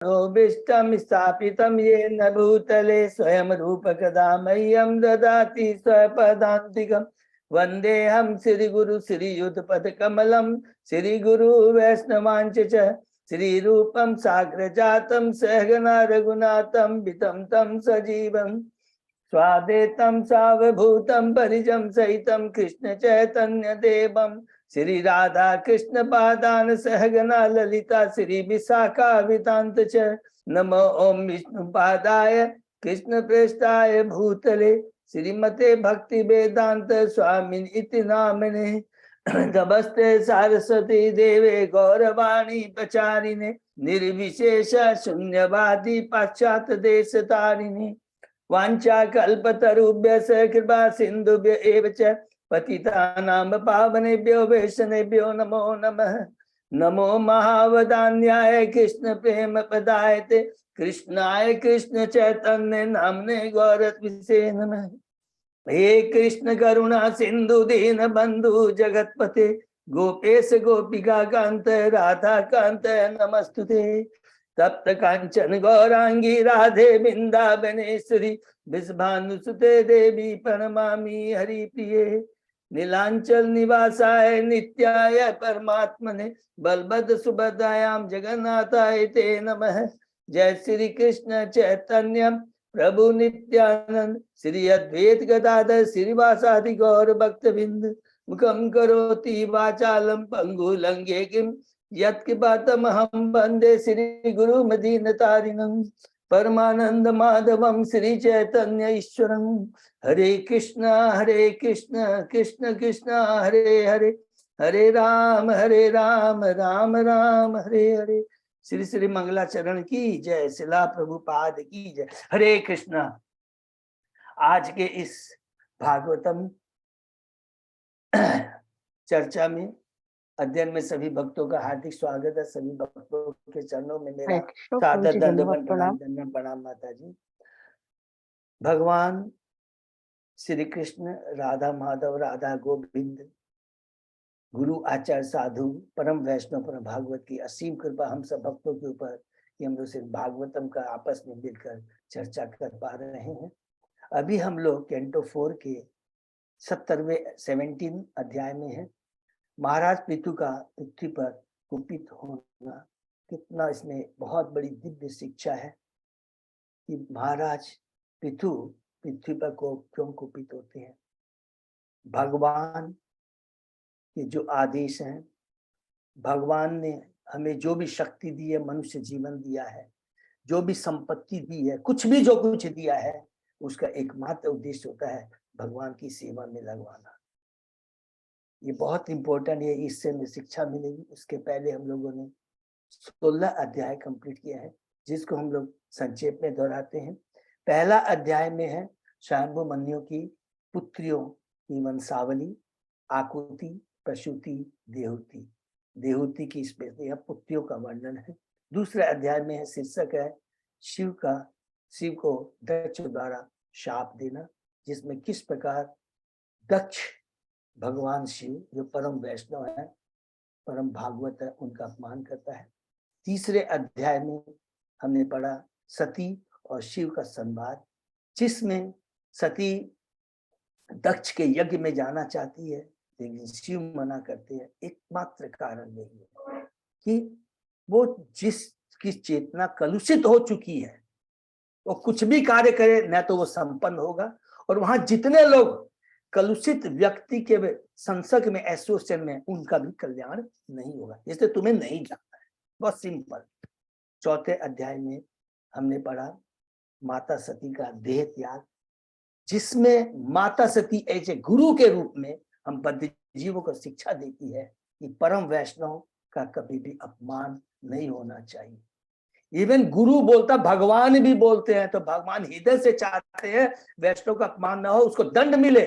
भीष्टं स्थापितं येन भूतले स्वयं रूप कदा मह्यं ददाति स्वपदान्तिकं वन्देऽहं श्रीगुरु श्रीयुतपदकमलं श्रीगुरु वैष्णवांच च श्रीरूपं साग्रजातं सहगना रघुनाथं वितं तं सजीवं स्वादेतं सावभूतं परिजं सहितं कृष्ण चैतन्य देवं श्री राधा कृष्ण पादान सहगना ललिता श्री विशाखा वितांत च नमो ओम विष्णु पादाय कृष्ण प्रेष्ठाय भूतले श्रीमते भक्ति वेदांत स्वामी इति नामने नमस्ते सरस्वती देवे गौरवाणी प्रचारिणे निर्विशेष शून्यवादी पाश्चात्य देश तारिणे वांछा कल्पतरुभ्यश्च कृपा सिन्धुभ्य एव च पतितानां पावनेभ्यो वैष्णवेभ्यो नमो नमः। नमो महावदान्याय कृष्ण प्रेम पदायते कृष्णाय कृष्ण चैतन्य नामने गौरत्विषे नमः। हे कृष्ण करुणा सिंधु दीन बंधु जगतपते गोपेश गोपिका कांत राधा कांत नमस्तुते। तप्त कांचन गौरांगी राधे वृंदावनेश्वरी विषभानुसुते देवी प्रणमामि हरिप्रिये। नीलांचल निवासाय नित्याय परमात्मने बलभद्र सुभद्रायां जगन्नाथाय ते नमः। जय श्री कृष्ण चैतन्य प्रभु नित्यानंद श्री अद्वैत गदाधर श्रीवासादि गौर भक्तबिंद मुखम करोति वाचालम पंगु लंघेगिं यत्कृपातमहं वन्दे श्री गुरु मदीनतारिणं परमानंद माधवम श्री चैतन्य ईश्वरं। हरे कृष्ण कृष्ण कृष्ण हरे हरे हरे राम राम राम हरे हरे। श्री श्री मंगलाचरण की जय, शिला प्रभुपाद की जय। हरे कृष्णा। आज के इस भागवतम चर्चा में अध्ययन में सभी भक्तों का हार्दिक स्वागत है। सभी भक्तों के चरणों में मेरा सादर दंडवत प्रणाम माता जी। भगवान श्री कृष्ण, राधा माधव, राधा गोविंद, गुरु आचार्य साधु, परम वैष्णव, परम भागवत की असीम कृपा हम सब भक्तों के ऊपर कि हम लोग सिर्फ भागवतम का आपस में मिलकर चर्चा कर पा रहे हैं। अभी हम लोग कैंटो 4 के 17वें अध्याय में है। महाराज पृथु का पृथ्वी पर कुपित होना, कितना इसमें बहुत बड़ी दिव्य शिक्षा है कि महाराज पृथु पृथ्वी पर को क्यों कुपित होते हैं। भगवान के जो आदेश हैं, भगवान ने हमें जो भी शक्ति दी है, मनुष्य जीवन दिया है, जो भी संपत्ति दी है, कुछ भी जो कुछ दिया है, उसका एकमात्र उद्देश्य होता है भगवान की सेवा में लगवाना। ये बहुत इंपॉर्टेंट है, इससे हमें शिक्षा मिलेगी। उसके पहले हम लोगों ने 16 अध्याय कंप्लीट किया है, जिसको हम लोग संक्षेप में दोहराते हैं। पहला अध्याय में है स्वयंभू मन्यों की पुत्रियों की वंशावली, आकुति, प्रसूति, देहूति। देहूति की इसमें पुत्रियों का वर्णन है। दूसरे अध्याय में है, शीर्षक है शिव को दक्ष द्वारा शाप देना, जिसमें किस प्रकार दक्ष भगवान शिव जो परम वैष्णव है, परम भागवत है, उनका अपमान करता है। तीसरे अध्याय में हमने पढ़ा सती और शिव का संवाद, जिसमें सती दक्ष के यज्ञ में जाना चाहती है, लेकिन शिव मना करते हैं। एकमात्र कारण यही है कि वो जिसकी चेतना कलुषित हो चुकी है, वो कुछ भी कार्य करे न तो वो संपन्न होगा, और वहां जितने लोग कलुषित व्यक्ति के संसर्ग में, एसोसिएशन में, उनका भी कल्याण नहीं होगा। इसलिए तुम्हें नहीं जाना है, बहुत सिंपल। चौथे अध्याय में हमने पढ़ा माता सती का देह त्याग, जिसमें माता सती ऐसे गुरु के रूप में हम बद्ध जीवों को शिक्षा देती है कि परम वैष्णव का कभी भी अपमान नहीं होना चाहिए। इवन गुरु बोलता, भगवान भी बोलते हैं, तो भगवान हृदय से चाहते हैं वैष्णव का अपमान ना हो, उसको दंड मिले।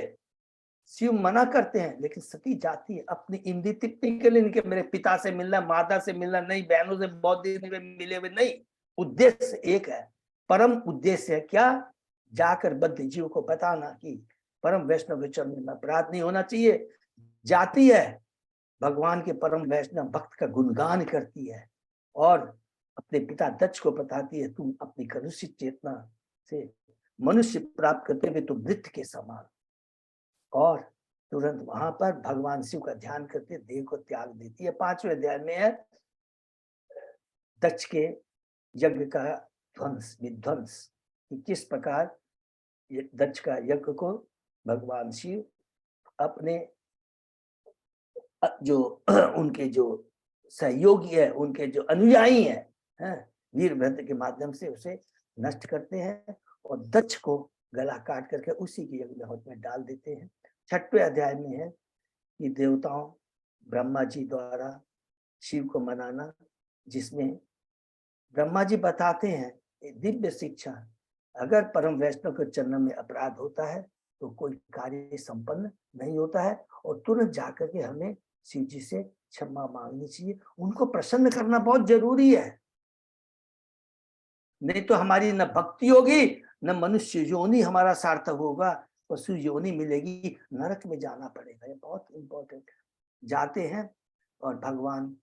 शिव मना करते हैं, लेकिन सती जाती है अपनी इंद्री तृप्ति के लिए, नहीं मेरे पिता से मिलना, माता से मिलना नहीं, बहनों से बहुत दिन में मिले हुए नहीं। उद्देश्य एक है, परम उद्देश्य है क्या? जाकर बद्ध जीव को बताना कि परम वैष्णव के चरण में अपराध नहीं होना चाहिए। जाती है, भगवान के परम वैष्णव भक्त का गुणगान करती है और अपने पिता दक्ष को बताती है, तुम अपनी कलुषित चेतना से मनुष्य प्राप्त करते हुए तुम मृत के समान। और तुरंत वहां पर भगवान शिव का ध्यान करके देह को त्याग देती है। 5वें अध्याय में है दक्ष के यज्ञ का विध्वंस, कि किस प्रकार दक्ष का यज्ञ को भगवान शिव अपने जो उनके जो सहयोगी है, उनके जो अनुयायी हैं, वीरभद्र के माध्यम से उसे नष्ट करते हैं और दक्ष को गला काट करके उसी के यज्ञ में डाल देते हैं। 6वें अध्याय में है कि देवताओं ब्रह्मा जी द्वारा शिव को मनाना, जिसमें ब्रह्मा जी बताते हैं दिव्य शिक्षा, अगर परम वैष्णव के चरणों में अपराध होता है तो कोई कार्य संपन्न नहीं होता है और तुरंत जाकर के हमें शिव जी से क्षमा मांगनी चाहिए। उनको प्रसन्न करना बहुत जरूरी है, नहीं तो हमारी न भक्ति होगी, न मनुष्य योनि हमारा सार्थक होगा, पशु योनि मिलेगी, नरक में जाना पड़ेगा। ये बहुत इंपॉर्टेंट। जाते हैं और भगवान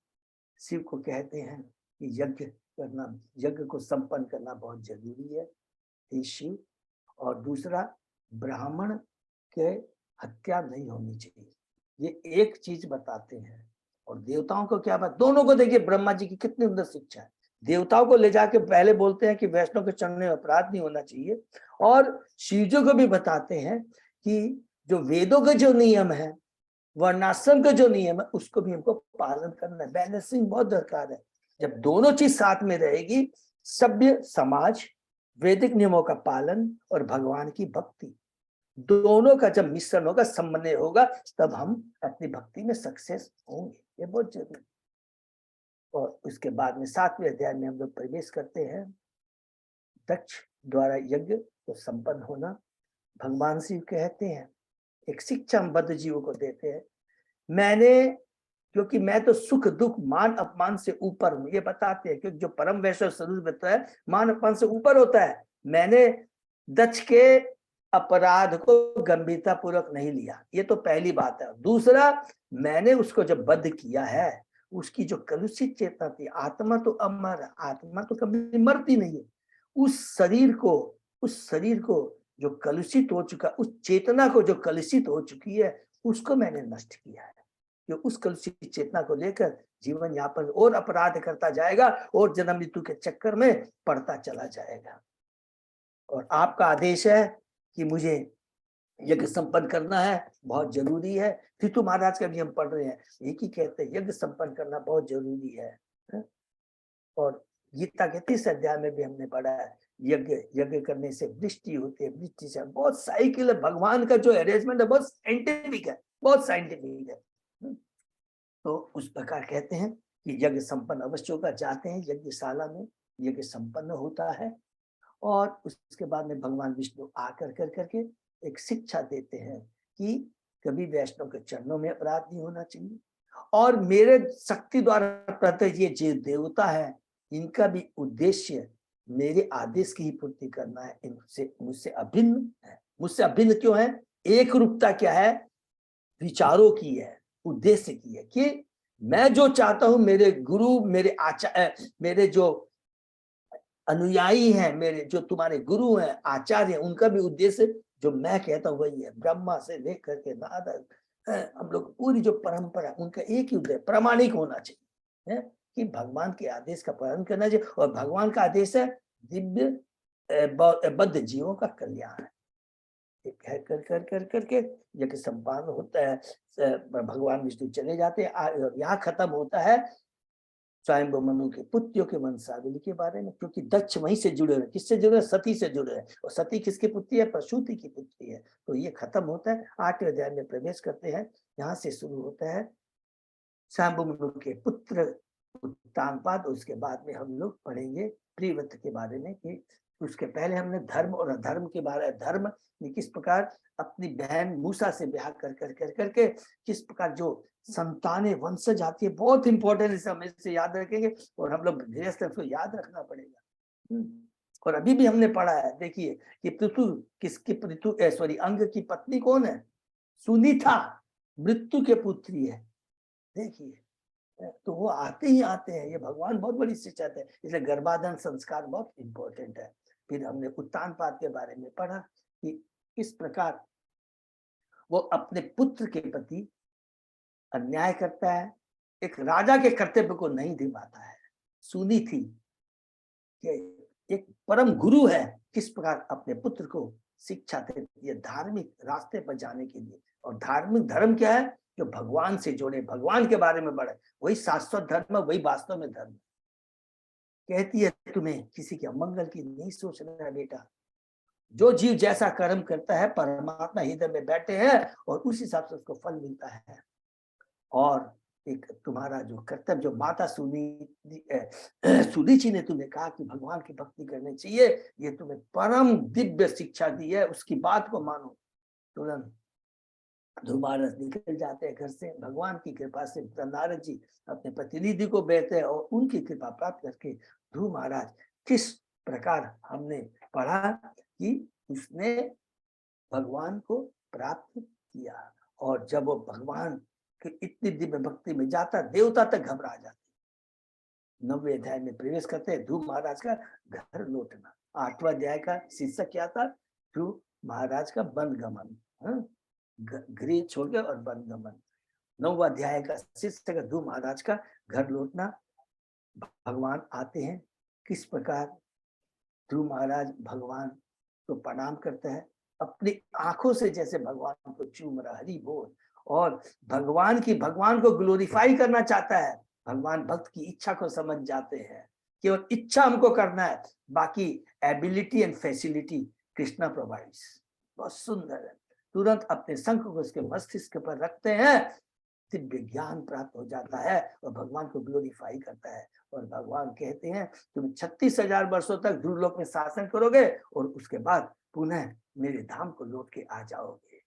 शिव को कहते हैं कि यज्ञ करना, यज्ञ को संपन्न करना बहुत जरूरी है हे शिव। और दूसरा, ब्राह्मण के हत्या नहीं होनी चाहिए, ये एक चीज बताते हैं। और देवताओं को क्या बात, दोनों को देखिए ब्रह्मा जी की कितनी उम्दा शिक्षा है। देवताओं को ले जाके पहले बोलते हैं कि वैष्णव के चरण में अपराध नहीं होना चाहिए, और शिवजों को भी बताते हैं कि जो वेदों के जो नियम है, वर्णाश्रम का जो नियम है, उसको भी हमको पालन करना है। बैलेंसिंग बहुत दरकार है। जब दोनों चीज साथ में रहेगी, सभ्य समाज, वैदिक नियमों का पालन और भगवान की भक्ति, दोनों का जब मिश्रण होगा, समन्वय होगा, तब हम अपनी भक्ति में सक्सेस होंगे। ये बहुत जरूरी। और उसके बाद में 7वें अध्याय में हम लोग प्रवेश करते हैं। दक्ष द्वारा यज्ञ को संपन्न होना, भगवान शिव कहते हैं, एक शिक्षा हम बद्ध जीवों को देते हैं। क्योंकि मैं तो सुख दुख मान अपमान से ऊपर हूं, ये बताते हैं, क्योंकि जो परम वैष्णव स्वरूप होता है मान अपमान से ऊपर होता है। मैंने दक्ष के अपराध को गंभीरता पूर्वक नहीं लिया, ये तो पहली बात है। दूसरा, मैंने उसको जब बद्ध किया है, उसकी जो कलुषित चेतना थी, आत्मा तो अमर, आत्मा तो कभी मरती नहीं है, उस शरीर को जो कलुषित हो चुका, उस चेतना को जो कलुषित हो चुकी है, उसको मैंने नष्ट किया है। कि उस कलुषित चेतना को लेकर जीवन यापन और अपराध करता जाएगा और जन्म मृत्यु के चक्कर में पड़ता चला जाएगा। और आपका आदेश है कि मुझे यज्ञ संपन्न करना है, बहुत जरूरी है। पृथु महाराज का भी हम पढ़ रहे हैं, एक ही कहते हैं यज्ञ संपन्न करना बहुत जरूरी है। और गीता के 30 अध्याय में भी हमने पढ़ा है, यज्ञ करने से वृष्टि होती है, वृष्टि से बहुत साइकिल है। भगवान का जो अरेंजमेंट है बहुत साइंटिफिक है, बहुत साइंटिफिक है। तो उस प्रकार कहते हैं कि यज्ञ संपन्न अवश्य होगा। जाते हैं यज्ञशाला में, यज्ञ संपन्न होता है और उसके बाद में भगवान विष्णु आकर करके एक शिक्षा देते हैं कि कभी वैष्णव के चरणों में अपराध नहीं होना चाहिए, और मेरे शक्ति द्वारा प्रत्येक ये जो देवता है, इनका भी उद्देश्य मेरे आदेश की ही पूर्ति करना है, इनसे मुझसे अभिन्न है। मुझसे अभिन्न क्यों है? एक रूपता क्या है? विचारों की है, उद्देश्य की है, कि मैं जो चाहता हूं, मेरे गुरु, मेरे जो अनुयायी हैं, मेरे जो तुम्हारे गुरु हैं, आचार्य हैं, उनका भी उद्देश्य जो मैं कहता हूं वही है। ब्रह्मा से लेकर के नारद, हम लोग पूरी जो परंपरा, उनका एक ही उद्देश्य प्रामाणिक होना चाहिए, है कि भगवान के आदेश का पालन करना चाहिए। और भगवान का आदेश है दिव्य बद्ध जीवों का कल्याण है। करके यज्ञ संपन्न होता है, भगवान विष्णु चले जाते हैं। यहाँ खत्म होता है स्वयंभू मनु के पुत्रों के वंशावली के बारे में, क्योंकि दक्ष वहीं से जुड़े हैं। किससे जुड़े हैं? सती से जुड़े हैं। और सती किसकी पुत्री है? प्रसूति की पुत्री है। तो ये खत्म होता है। 8वें अध्याय में प्रवेश करते हैं। यहाँ से शुरू होता है स्वयंभू मनु के पुत्र उत्तानपाद। उसके बाद में हम लोग पढ़ेंगे प्रियव्रत के बारे में, कि उसके पहले हमने धर्म और अधर्म के बारे में, धर्म में किस प्रकार अपनी बहन मूसा से ब्याह करके किस प्रकार जो संतानें वंशज आती है, बहुत इंपॉर्टेंट है, हमें से याद रखेंगे और हम लोग गृहस्थ उसको याद रखना पड़ेगा। और अभी भी हमने पढ़ा है, देखिए कि अंग की पत्नी कौन है? सुनीता, मृत्यु के पुत्री है। देखिए तो वो आते ही आते हैं, ये भगवान बहुत बड़ी शिक्षा है। इसलिए गर्भाधान संस्कार बहुत इंपॉर्टेंट है। फिर हमने उत्तानपाद के बारे में पढ़ा कि किस प्रकार वो अपने पुत्र के प्रति अन्याय करता है, एक राजा के कर्तव्य को नहीं निभाता है। सुनी थी कि एक परम गुरु है किस प्रकार अपने पुत्र को शिक्षा देती है धार्मिक रास्ते पर जाने के लिए। और धार्मिक धर्म क्या है? जो भगवान से जोड़े, भगवान के बारे में बढ़े, वही शाश्वत धर्म है, वही वास्तव में धर्म। कहती है तुम्हें किसी के अमंगल की नहीं सोचना है बेटा। जो जीव जैसा कर्म करता है परमात्मा हृदय में बैठे हैं और उस हिसाब से उसको फल मिलता है। और एक तुम्हारा जो कर्तव्य, जो माता सुनीची ने तुम्हें कहा कि भगवान की भक्ति करनी चाहिए, ये तुम्हें परम दिव्य शिक्षा दी है, उसकी बात को मानो। तुरंत ध्रुव महाराज निकल जाते हैं घर से। भगवान की कृपा से नारद जी अपने प्रतिनिधि को भेजते हैं और उनकी कृपा प्राप्त करके ध्रुव महाराज किस प्रकार हमने पढ़ा कि उसने भगवान को प्राप्त किया। और जब वो भगवान के इतनी दिव्य भक्ति में जाता, देवता तक घबरा जाते। 9वें अध्याय में प्रवेश करते हैं ध्रुव महाराज का घर लौटना। 8वां अध्याय का शीर्षक क्या था? ध्रुव महाराज का वन गमन, गृह छोड़ के और वन गमन। 9वां अध्याय का शीर्षक ध्रुव महाराज का घर लौटना। भगवान आते हैं, किस प्रकार ध्रुव महाराज भगवान को प्रणाम करता है, अपनी आंखों से जैसे भगवान को चूम रहा, हरि बोल। और भगवान को ग्लोरीफाई करना चाहता है। भगवान भक्त की इच्छा को समझ जाते हैं, केवल इच्छा हमको करना है, बाकी ability and facility Krishna provides. बहुत सुंदर है। तुरंत अपने शंख को उसके मस्तिष्क पर रखते हैं, दिव्य ज्ञान प्राप्त हो जाता है और भगवान को ग्लोरीफाई करता है। और भगवान कहते हैं तुम 36,000 वर्षों तक ध्रुवलोक में शासन करोगे और उसके बाद पुनः मेरे धाम को लौट के आ जाओगे।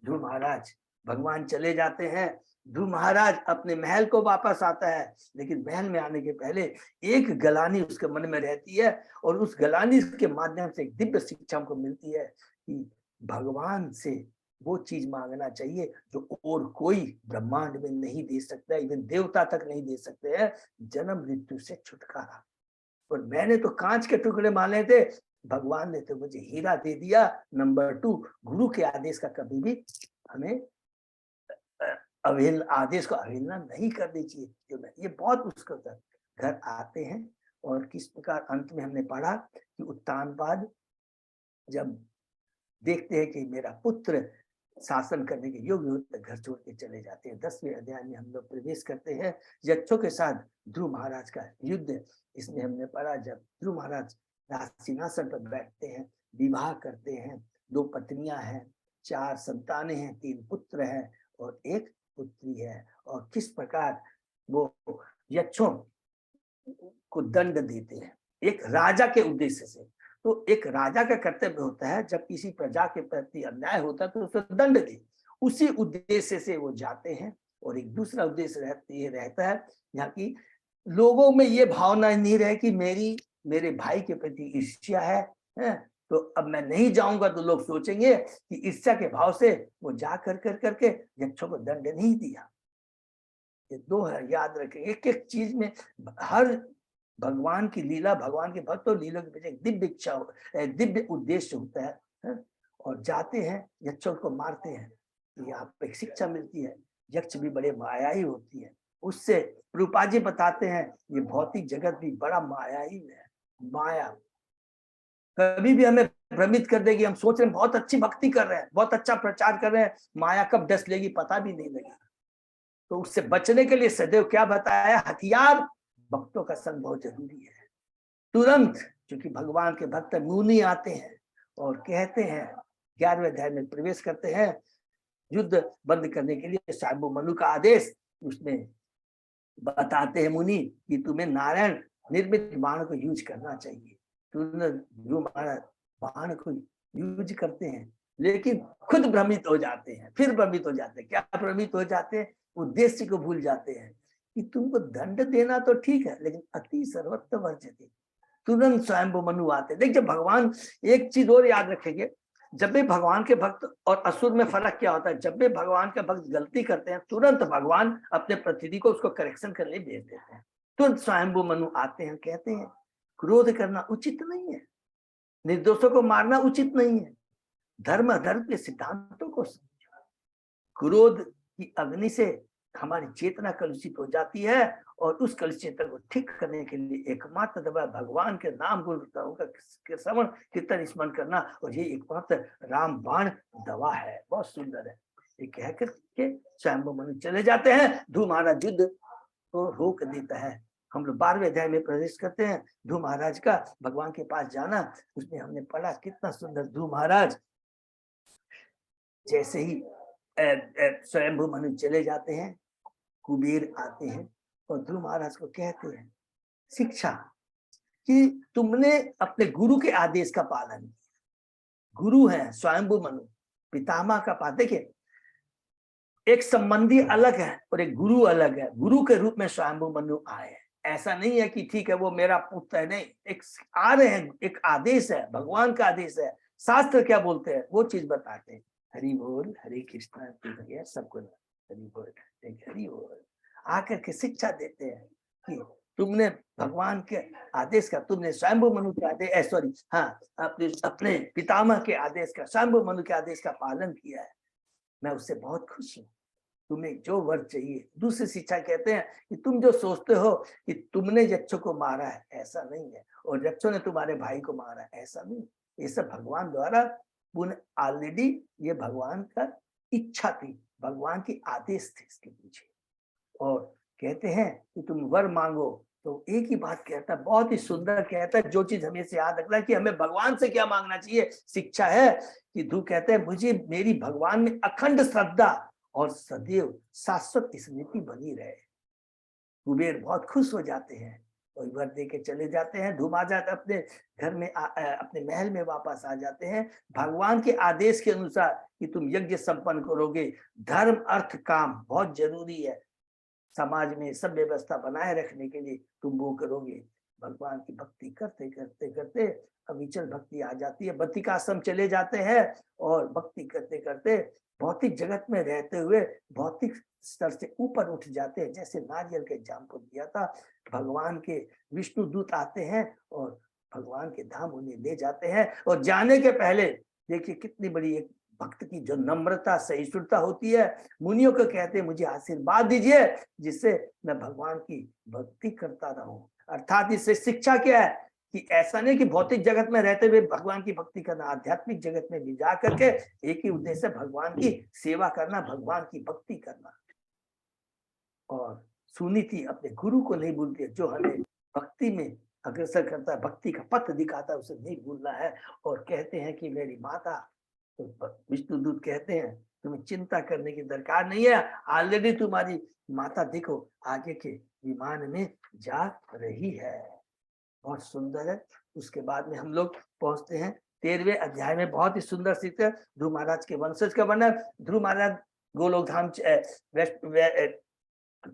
ध्रुव महाराज, भगवान चले जाते हैं, ध्रुव महाराज अपने महल को वापस आता है। लेकिन महल में आने के पहले एक गलानी उसके मन में रहती है और उस गलानी के माध्यम से एक दिव्य शिक्षा हमको मिलती है कि भगवान से वो चीज मांगना चाहिए जो और कोई ब्रह्मांड में नहीं दे सकता, इवन देवता तक नहीं दे सकते हैं, जन्म मृत्यु से छुटकारा। और मैंने तो कांच के टुकड़े माने थे, भगवान ने तो मुझे हीरा दे दिया। नंबर 2, गुरु के आदेश का कभी भी हमें आदेश को अवहेलना नहीं करनी चाहिए। ये बहुत मुश्किल था। घर आते हैं और किस प्रकार अंत में हमने पढ़ा कि उत्तानपाद जब देखते हैं कि मेरा पुत्र शासन करने के योग्य होते, घर छोड़ के चले जाते हैं। 10वें अध्याय में हम लोग प्रवेश करते हैं यक्षों के साथ ध्रुव महाराज का युद्ध। इसमें हमने पढ़ा जब ध्रुव महाराज सिंहासन पर बैठते हैं, विवाह करते हैं, 2 पत्नियां हैं, 4 संतानें हैं, 3 पुत्र हैं और 1 पुत्री है। और किस प्रकार वो यक्षों को दंड देते हैं एक राजा के उद्देश्य से। तो एक राजा का कर्तव्य होता है जब किसी प्रजा के प्रति अन्याय होता है तो उसे दंड दे। उसी उद्देश्य से वो जाते हैं। और एक दूसरा उद्देश्य ये रहता है यहाँ की लोगों में ये भावना नहीं रहे कि मेरे भाई के प्रति ईर्ष्या है, तो अब मैं नहीं जाऊंगा तो लोग सोचेंगे कि ईर्ष्या के भाव से वो जा करके यक्षों को दंड नहीं दिया। ये 2 है, याद रखें। एक एक चीज में हर भगवान की लीला, भगवान के भक्त और लीला के पीछे दिव्य इच्छा, दिव्य उद्देश्य होता है। और जाते हैं, यक्षों को मारते हैं। यहाँ पे शिक्षा मिलती है, यक्ष भी बड़े मायावी होती है। उससे रूपा जी बताते हैं ये भौतिक जगत भी बड़ा मायावी है। माया कभी भी हमें भ्रमित कर देगी। हम सोच रहे हैं बहुत अच्छी भक्ति कर रहे हैं, बहुत अच्छा प्रचार कर रहे हैं, माया कब डस लेगी पता भी नहीं लगेगा। तो उससे बचने के लिए सदैव क्या बताया? हथियार भक्तों का संग बहुत जरूरी है। तुरंत क्योंकि भगवान के भक्त मुनि आते हैं और कहते हैं, 11वें अध्याय में प्रवेश करते हैं, युद्ध बंद करने के लिए स्वयंभू मनु का आदेश। उसमें बताते हैं मुनि कि तुम्हें नारायण निर्मित बाण को यूज करना चाहिए। तुरंत जो महाराज बाण को यूज करते हैं, लेकिन खुद भ्रमित हो जाते हैं। फिर भ्रमित हो जाते हैं। क्या भ्रमित हो जाते हैं? उद्देश्य को भूल जाते हैं कि तुमको दंड देना तो ठीक है, लेकिन अति सर्वत्र वर्जते। तुरंत स्वयंभू मनु आते। देख, जब भगवान, एक चीज और याद रखेंगे, जब भी भगवान के भक्त और असुर में फर्क क्या होता है, जब भी भगवान के भक्त गलती करते हैं तुरंत भगवान अपने प्रतिनिधि को उसको करेक्शन करने लिए भेज देते हैं। तुरंत स्वयंभू मनु आते हैं, कहते हैं क्रोध करना उचित नहीं है, निर्दोषों को मारना उचित नहीं है, धर्म अधर्म के सिद्धांतों को समझो। क्रोध की अग्नि से हमारी चेतना कलुषित हो जाती है और उस कलुषित चेतना को ठीक करने के लिए एकमात्र दवा भगवान के नाम गुणों का श्रवण कीर्तन स्मरण करना, और ये एकमात्र राम बाण दवा है। बहुत सुंदर है। ये कह करके स्वयंभू मनु चले जाते हैं। ध्रुव महाराज युद्ध को रोक देता है। हम लोग 12वें अध्याय में प्रवेश करते हैं। ध्रुव महाराज का भगवान के पास जाना, उसमें हमने पढ़ा कितना सुंदर। ध्रुव महाराज जैसे ही स्वयंभू मनु चले जाते हैं, कुबेर आते हैं और ध्रुव महाराज को कहते हैं शिक्षा कि तुमने अपने गुरु के आदेश का पालन किया। गुरु है स्वयंभू मनु, पितामह का पालन। देखिए, एक संबंधी अलग है और एक गुरु अलग है। गुरु के रूप में स्वयंभू मनु आए हैं। ऐसा नहीं है कि ठीक है वो मेरा पुत्र है, नहीं, एक आ रहे हैं, एक आदेश है, भगवान का आदेश है। शास्त्र क्या बोलते हैं वो चीज बताते हैं। हरि बोल, हरे कृष्णा, सबको हरि बोल, हरि बोल। आकर के शिक्षा देते हैं कि तुमने भगवान के आदेश का, तुमने स्वयंभू मनु के आदेश, सॉरी हाँ, अपने पितामह के आदेश का, स्वयंभू मनु के आदेश का पालन किया है। मैं उससे बहुत खुश हूँ। तुम्हें जो वर चाहिए। दूसरी शिक्षा कहते हैं कि तुम जो सोचते हो कि तुमने यक्षों को मारा है, ऐसा नहीं है, और यक्षों ने तुम्हारे भाई को मारा है, ऐसा नहीं। ये सब भगवान द्वारा ऑलरेडी, ये भगवान का इच्छा थी, भगवान की आदेश थे इसके पीछे। और कहते हैं कि तुम वर मांगो, तो एक ही बात कहता है, बहुत ही सुंदर कहता है, जो चीज हमें से याद रखना है कि हमें भगवान से क्या मांगना चाहिए। शिक्षा है कि ध्रुव कहते हैं मुझे मेरी भगवान में अखंड श्रद्धा और सदैव शाश्वत स्मृति बनी रहे। कुबेर बहुत खुश हो जाते हैं और वर दे के चले जाते हैं। ध्रुव महाराज अपने घर में अपने महल में वापस आ जाते हैं। भगवान के आदेश के अनुसार कि तुम यज्ञ संपन्न करोगे, धर्म अर्थ काम बहुत जरूरी है, समाज में सब व्यवस्था बनाए रखने के लिए तुम वो करोगे। भगवान की भक्ति करते करते करते अविचल भक्ति आ जाती है। बद्रिक आश्रम चले जाते हैं और भक्ति करते करते भौतिक जगत में रहते हुए भौतिक स्तर से ऊपर उठ जाते हैं। जैसे नारियल के एग्जाम्पल दिया था, भगवान के विष्णु दूत आते हैं और भगवान के धाम उन्हें ले जाते हैं। और जाने के पहले देखिए कितनी बड़ी एक भक्त की जो नम्रता सहिष्णुता होती है। मुनियों को कहते हैं मुझे आशीर्वाद दीजिए जिससे मैं भगवान की भक्ति करता रहूं। अर्थात इससे शिक्षा क्या है कि ऐसा नहीं कि भौतिक जगत में रहते हुए भगवान की भक्ति करना, आध्यात्मिक जगत में भी जा करके एक ही उद्देश्य, भगवान की सेवा करना, भगवान की भक्ति करना। और सुनीति अपने गुरु को नहीं भूलती है, जो हमें भक्ति में अग्रसर करता है, भक्ति का पथ दिखाता है, उसे नहीं भूलना है। और कहते हैं कि मेरी माता, तो विष्णु दूत कहते हैं तुम्हें चिंता करने की दरकार नहीं है, ऑलरेडी तुम्हारी माता देखो आगे के विमान में जा रही है। बहुत सुंदर है। उसके बाद में हम लोग पहुंचते हैं 13वें अध्याय में। बहुत ही सुंदर सीखते ध्रुव महाराज के वंशज का वर्णन। ध्रुव महाराज गोलोक धाम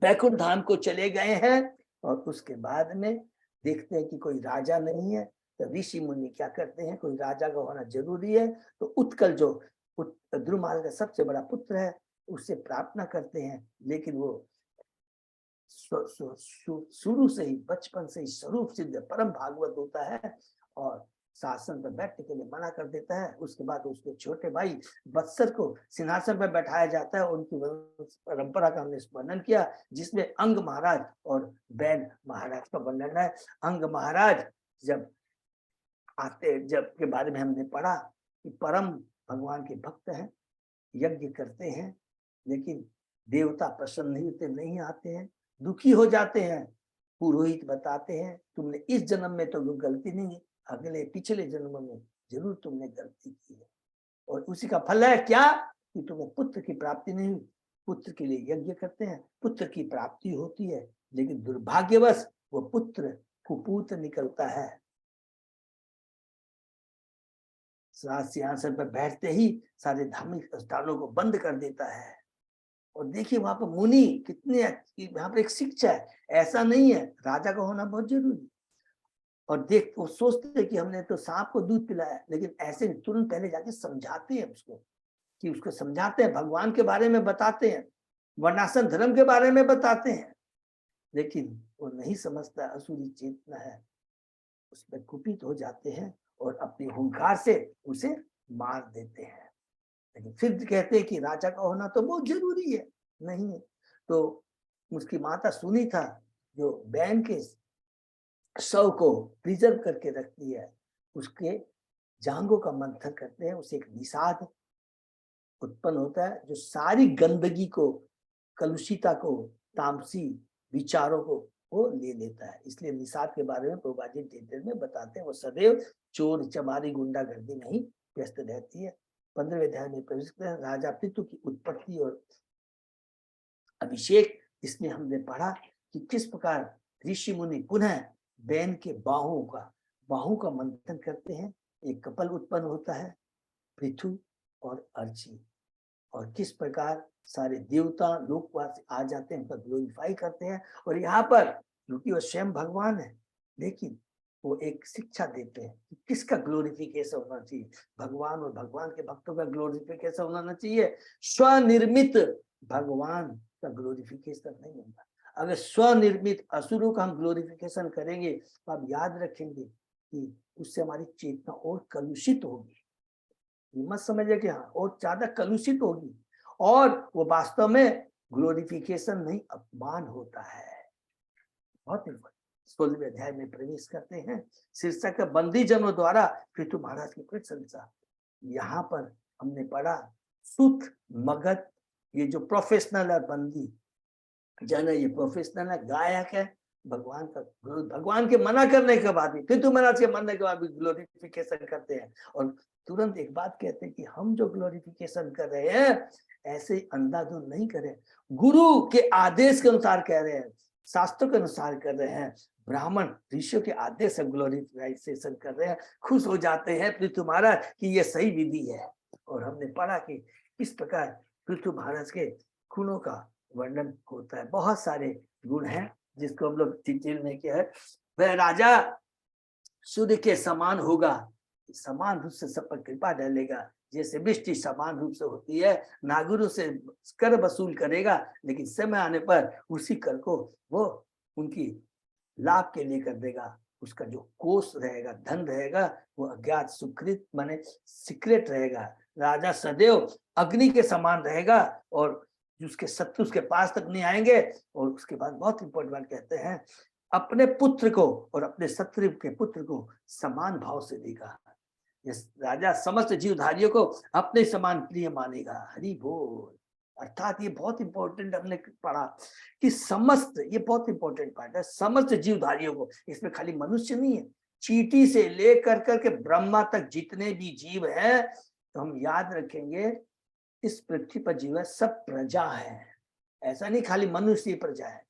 बैकुंठ धाम को चले गए हैं और उसके बाद में देखते हैं कि कोई राजा नहीं है। तो ऋषि मुनि क्या करते हैं, कोई राजा का होना जरूरी है। तो उत्कल जो ध्रुव महाराज का सबसे बड़ा पुत्र है उससे प्रार्थना करते हैं, लेकिन वो शुरू से ही, बचपन से ही स्वरूप सिद्ध परम भागवत होता है और शासन पर बैठने के लिए मना कर देता है। उसके बाद उसके छोटे भाई बत्सर को सिंहासन पर बैठाया जाता है। उनकी परंपरा का हमने वर्णन किया, जिसमें अंग महाराज और बैन महाराज का वर्णन है। अंग महाराज जब आते, जब के बारे में हमने पढ़ा कि परम भगवान के भक्त हैं, यज्ञ करते हैं, लेकिन देवता प्रसन्न नहीं होते, नहीं आते हैं, दुखी हो जाते हैं। पुरोहित बताते हैं तुमने इस जन्म में तो गलती नहीं, अगले पिछले जन्म में जरूर तुमने गलती की है, और उसी का फल है क्या कि तुम्हें पुत्र की प्राप्ति नहीं हुई। पुत्र के लिए यज्ञ करते हैं, पुत्र की प्राप्ति होती है, लेकिन दुर्भाग्यवश वो पुत्र कुपूत निकलता है। सिंहासन पर बैठते ही सारे धार्मिक स्थानों को बंद कर देता है। और देखिए वहां पर मुनि कितने, यहाँ पर एक शिक्षा है, ऐसा नहीं है राजा का होना बहुत जरूरी, और देख वो सोचते हैं कि हमने तो सांप को दूध पिलाया, लेकिन ऐसे नहीं, तुरंत पहले जाके समझाते हैं उसको, कि उसको समझाते हैं, भगवान के बारे में बताते हैं, वर्णाश्रम धर्म के बारे में बताते हैं, लेकिन वो नहीं समझता, असुरी चेतना है, उसमें कुपित हो जाते हैं और अपनी हुंकार से उसे मार देते हैं। लेकिन फिर कहते हैं कि राजा का होना तो बहुत जरूरी है, नहीं है। तो उसकी माता सुनी था, जो बैन के शव को प्रिजर्व करके रखती है, उसके जांघों का मंथन करते हैं, उसे एक निषाद उत्पन्न होता है जो सारी गंदगी को, कलुषिता को, तामसी विचारों को वो ले लेता है। इसलिए निषाद के बारे में प्रभुपाद जी डिटेल में बताते हैं, वो सदैव चोर चमारी गुंडागर्दी में ही व्यस्त रहती है। 15वें अध्याय में प्रवेश करते हैं, राजा पितु की उत्पत्ति और अभिषेक। इसमें हमने पढ़ा कि किस प्रकार ऋषि मुनि पुनः बैन के बाहों का मंथन करते हैं, एक कपल उत्पन्न होता है, पृथु और अर्ची, और किस प्रकार सारे देवता लोकवासी आ जाते हैं, उनका ग्लोरीफाई करते हैं। और यहाँ पर क्योंकि वो स्वयं भगवान है, लेकिन वो एक शिक्षा देते हैं कि किसका ग्लोरिफिकेशन होना चाहिए, भगवान और भगवान के भक्तों का ग्लोरिफिकेशन होना चाहिए, स्वनिर्मित भगवान का ग्लोरिफिकेशन नहीं होगा। अगर स्वनिर्मित असुरों का हम ग्लोरिफिकेशन करेंगे तो आप याद रखेंगे कि उससे हमारी चेतना और कलुषित होगी, मत समझिए कि हाँ और ज्यादा कलुषित होगी, और वो वास्तव में ग्लोरिफिकेशन नहीं, अपमान होता है। बहुत इंपॉर्टेंट। 16वें अध्याय में प्रवेश करते हैं, शीर्षक है बंदी जनों द्वारा पृथु महाराज की प्रशंसा। यहाँ पर हमने पढ़ा सुत मगध, ये जो प्रोफेशनल है बंदी जन है, ये प्रोफेशनल है, गायक है, भगवान के मना करने के बाद भी, पृथु महाराज के मरने के बाद भी ग्लोरिफिकेशन करते हैं। और तुरंत एक बात कहते हैं कि हम जो ग्लोरिफिकेशन कर रहे हैं ऐसे अंधाधुंध नहीं करें, गुरु के आदेश के अनुसार कह रहे हैं, शास्त्रों के अनुसार कर रहे हैं, ब्राह्मण ऋषियों के आदेश से ग्लोरिफिकेशन कर रहे हैं। खुश हो जाते हैं पृथु महाराज कि ये सही विधि है। और हमने पढ़ा कि किस प्रकार पृथु महाराज के गुणों का वर्णन होता है, बहुत सारे गुण हैं जिसको हम लोग डिटेल में किया है। वह राजा सूर्य के समान होगा, समान रूप से सब पर कृपा डालेगा, जैसे वृष्टि समान रूप से होती है, नागुरों से कर वसूल करेगा, लेकिन समय आने पर उसी कर को वो उनकी लाभ के लिए कर देगा। उसका जो कोष रहेगा, धन रहेगा, वो अज्ञात सुकृत माने सीक्रेट रहेगा। राजा सदैव अग्नि के समान रहेगा और उसके शत्रु उसके पास तक नहीं आएंगे। और उसके बाद बहुत इंपॉर्टेंट बात कहते हैं, अपने पुत्र को और अपने शत्रु के पुत्र को समान भाव से देगा। राजा समस्त जीवधारियों को अपने समान प्रिय मानेगा। हरि बोल। अर्थात ये बहुत इंपॉर्टेंट हमने पढ़ा कि समस्त, ये बहुत इंपॉर्टेंट पार्ट है, समस्त जीवधारियों को, इसमें खाली मनुष्य नहीं है, चींटी से लेकर करके ब्रह्मा तक जितने भी जीव हैं, तो हम याद रखेंगे इस पृथ्वी पर जीव है, सब प्रजा है, ऐसा नहीं खाली मनुष्य प्रजा है,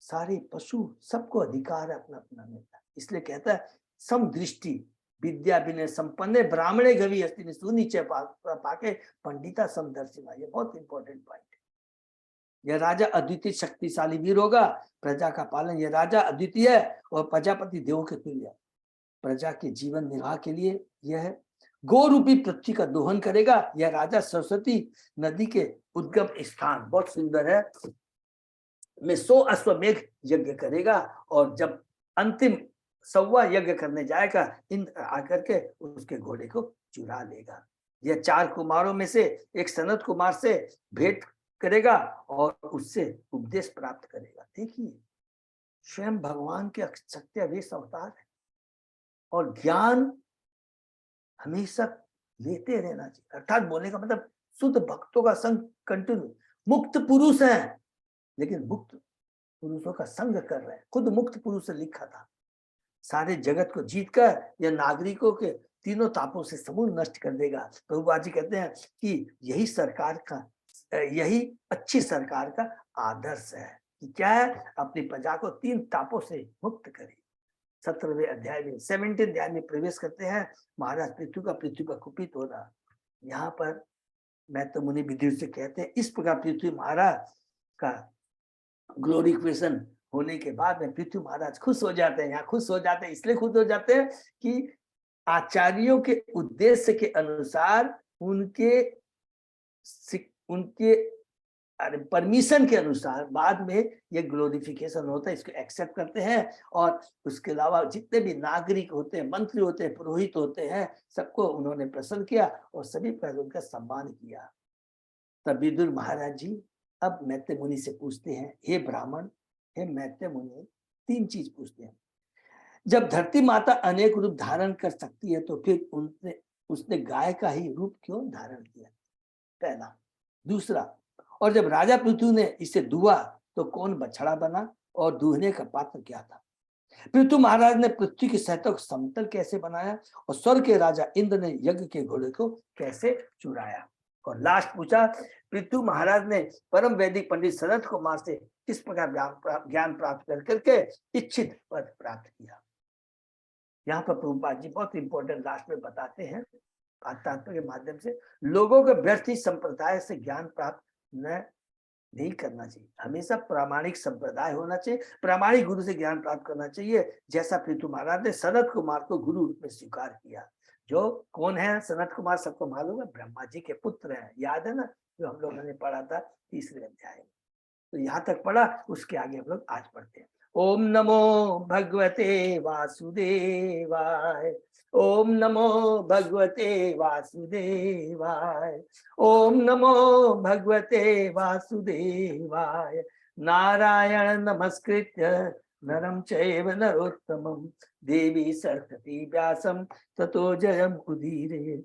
सारे पशु, सबको अधिकार है अपना अपना मिलता है। इसलिए कहता है समदृष्टि विद्या विनय संपन्न ब्राह्मणे गवी अस्ति सुनीचे पाके पंडिता समदर्शिना। ये बहुत इंपॉर्टेंट पॉइंट है। यह राजा अद्वितीय शक्तिशाली वीर होगा, प्रजा का पालन, यह राजा अद्वितीय है और प्रजापति देवों के तुल्य, प्रजा के जीवन निर्वाह के लिए यह गो रूपी पृथ्वी का दोहन करेगा। यह राजा सरस्वती नदी के उद्गम स्थान, बहुत सुंदर है, में 100 अश्वमेघ यज्ञ करेगा, और जब अंतिम 100वां यज्ञ करने जाएगा, इंद्र आकर के उसके घोड़े को चुरा लेगा। यह 4 कुमारों में से एक सनत कुमार से भेंट करेगा और उससे उपदेश प्राप्त करेगा। देखिए स्वयं भगवान के सत्यावेश अवतार है, और ज्ञान हमेशा लेते रहना चाहिए। अर्थात बोलने का मतलब शुद्ध भक्तों का संग कंटिन्यू, मुक्त पुरुष है लेकिन मुक्त पुरुषों का संग कर रहे हैं। खुद मुक्त पुरुष से लिखा था, सारे जगत को जीतकर यह नागरिकों के तीनों तापों से समूल नष्ट कर देगा। प्रभुपाद जी कहते हैं कि यही सरकार का, यही अच्छी सरकार का आदर्श है कि क्या है, अपनी प्रजा को 3 तापों से मुक्त करे। 17वें अध्याय में 17 अध्याय में प्रवेश करते हैं, महाराज पृथ्वी का कुपित हो रहा। यहाँ पर मैं तो मुनि विधि से कहते हैं, इस प्रकार पृथ्वी महाराज का ग्लोरिफिकेशन होने के बाद में पृथु महाराज खुश हो जाते हैं। यहाँ खुश हो जाते हैं, इसलिए खुश हो जाते हैं कि आचार्यों के उद्देश्य के अनुसार उनके उनके परमिशन के अनुसार बाद में ये ग्लोरिफिकेशन होता है, इसको एक्सेप्ट करते हैं। और उसके अलावा जितने भी नागरिक होते हैं, मंत्री होते हैं, पुरोहित होते हैं, सबको उन्होंने प्रसन्न किया और सभी पर उनका सम्मान किया। तब विदुर महाराज जी अब मैत्रेय मुनि से पूछते हैं, हे ब्राह्मण, हे मैत्रेय मुनि, 3 चीज पूछते हैं। जब धरती माता अनेक रूप धारण कर सकती है तो फिर उसने गाय का ही रूप क्यों धारण किया? पहला। दूसरा, और जब राजा पृथु ने इसे दुआ तो कौन बछड़ा बना और दूहने का पात्र क्या था? पृथु महाराज ने पृथ्वी की सतह को समतल कैसे बनाया और स्वर्ग के राजा इंद्र ने यज्ञ के घोड़े को कैसे चुराया? और लास्ट पूछा, पृथु महाराज ने परम वैदिक पंडित सनत कुमार से किस प्रकार ज्ञान प्राप्त कर करके इच्छित पद प्राप्त किया? यहाँ पर प्रभुपाद जी बहुत इंपॉर्टेंट लास्ट में बताते हैं, तात्पर्य के माध्यम से लोगों को व्यर्थ ही संप्रदाय से ज्ञान प्राप्त नहीं करना चाहिए। हमेशा प्रामाणिक संप्रदाय होना चाहिए, प्रामाणिक गुरु से ज्ञान प्राप्त करना चाहिए। जैसा पृथु महाराज ने सनत कुमार को गुरु रूप में स्वीकार किया। जो कौन है सनत कुमार? सबको मालूम है, ब्रह्मा जी के पुत्र हैं। याद है ना, जो हम लोगों ने पढ़ा था 3रे अध्याय में। तो यहाँ तक पढ़ा, उसके आगे हम लोग आज पढ़ते हैं। ओम नमो भगवते वासुदेवाय, ओम नमो भगवते वासुदेवाय, ओम नमो भगवते वासुदेवाय। नारायण नमस्कृत्य नरं चैव नरोत्तमं देवी सरस्वती व्यासं ततो जयं उदीरये।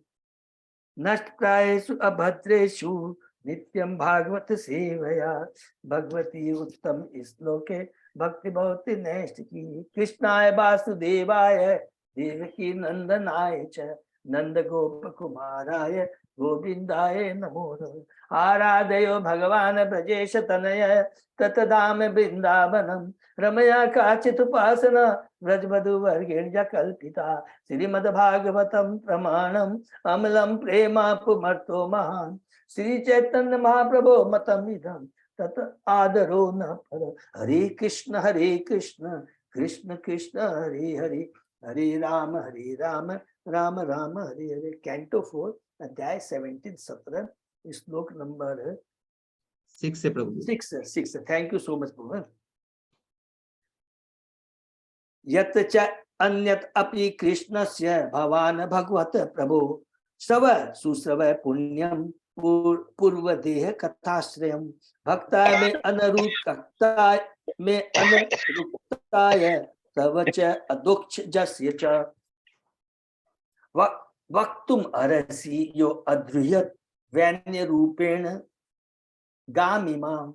नष्टप्रायेषु अभद्रेषु नित्यं भागवत सेवया भगवती उत्तम श्लोके भक्ति भवति नैष्ठिकी। कृष्णाय वासुदेवाय देवकी नंदनाय च नंद गोप कुमाराय गोविंदाय नमो नमः। आराधयो भगवान ब्रजेश तनय ततधाम वृंदावनम रमया काचित् उपासना व्रजवधूवर्गेण कल्पिता। श्रीमद्भागवतं प्रमाणम् अमलं प्रेमापुमर्थो महान्। श्री चैतन्य महाप्रभो मतम् इदं तत् आदरो न पर। हरे कृष्ण कृष्ण कृष्ण हरे हरे, हरे राम राम राम हरे हरे। कैंटो 4 अध्याय 17 श्लोक नंबर 6 से प्रभु 6। थैंक यू सो मच प्रभु। यत् च अन्यत् अपि कृष्णस्य भवान् भगवत प्रभो श्रव सुश्रव पुण्यम पूर्वदेह कथाश्रयम भक्ताय में अनुरूपताय तव च अदुक्ष जस्य च वक्तुम अर्हसि यो अद्रुह्यत वैन्य रूपेण गामिमाम।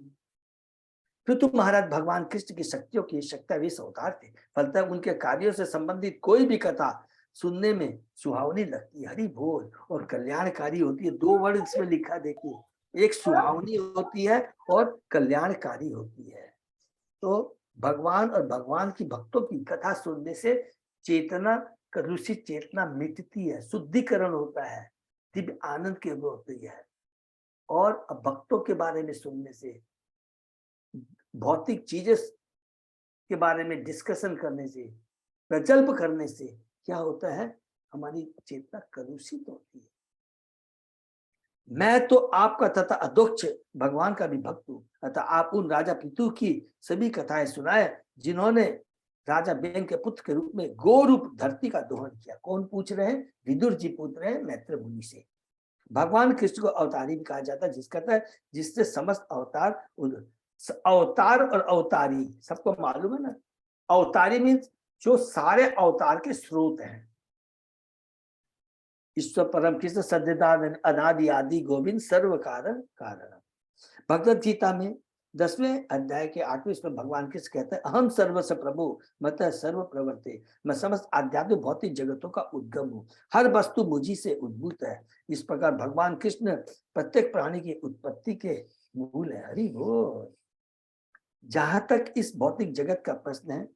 पृथु महाराज भगवान कृष्ण की शक्तियों की शक्तिवेश अवतार थे। फलतः उनके कार्यों से संबंधित कोई भी कथा सुनने में सुहावनी लगती है, हरि बोल, और कल्याणकारी होती है। 2 वर्ड इसमें लिखा देखिए, एक सुहावनी होती है और कल्याणकारी होती है। तो भगवान और भगवान की भक्तों की कथा सुनने से चेतना, कलुषित चेतना मिटती है, शुद्धिकरण होता है, दिव्य आनंद की अनुभूति होती है। और भक्तों के बारे में सुनने से, भौतिक चीजें के बारे में डिस्कशन करने से, प्रजल्प करने से क्या होता है? हमारी चेतना कलुषित होती है। मैं तो आपका तथा अध्यक्ष भगवान का भी भक्त हूं, अतः आप उन राजा पृथु की सभी कथाएं सुनाए जिन्होंने राजा बेन के पुत्र के रूप में गो रूप धरती का दोहन किया। कौन पूछ रहे हैं? विदुर जी पूछ रहे हैं मैत्रेय मुनि से। भगवान कृष्ण को अवतारी भी कहा जाता है, जिससे समस्त अवतार और अवतारी सबको मालूम है ना। अवतारी मीन्स जो सारे अवतार के स्रोत हैं। ईश्वर परम कृष्ण सद्यदान अनादि आदि गोविंद सर्व कारण कारण। भगवत गीता में 10वें अध्याय के 8वें में भगवान कृष्ण कहते हैं, अहम सर्वस्व प्रभु मत सर्व प्रवर्ते। मैं समस्त आध्यात्मिक भौतिक जगतों का उद्गम हूँ, हर वस्तु मुझी से उद्भूत है। इस प्रकार भगवान कृष्ण प्रत्येक प्राणी की उत्पत्ति के मूल है। हरि बोल। जहां तक इस भौतिक जगत का प्रश्न है,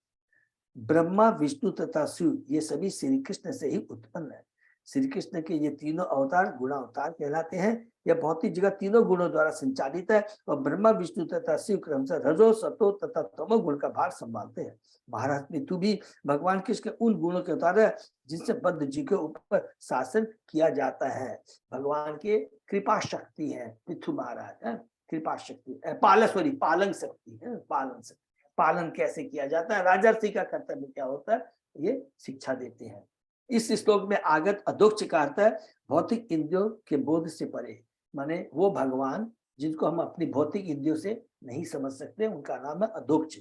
ब्रह्मा विष्णु तथा शिव ये सभी श्री कृष्ण से ही उत्पन्न है। श्री कृष्ण के ये तीनों अवतार गुणावतार कहलाते हैं। यह भौतिक जगत तीनों गुणों द्वारा संचालित है और ब्रह्मा विष्णु तथा शिव क्रम से रजो सतो तथा तमो गुण का भार संभालते हैं। महाराज पृथु भी भगवान कृष्ण के उन गुणों के अवतार है जिनसे बद्ध जी के ऊपर शासन किया जाता है। भगवान के कृपा शक्ति है पृथु महाराज है, कृपा शक्ति पालस्वरी पालन शक्ति है, पालन शक्ति। पालन कैसे किया जाता है, राजर्षि का कर्तव्य क्या होता है, ये शिक्षा देते हैं। इस श्लोक में आगत अधोक्ष का अर्थ है भौतिक इंद्रियों के बोध से परे, माने वो भगवान जिनको हम अपनी भौतिक इंद्रियों से नहीं समझ सकते, उनका नाम है अधोक्ष।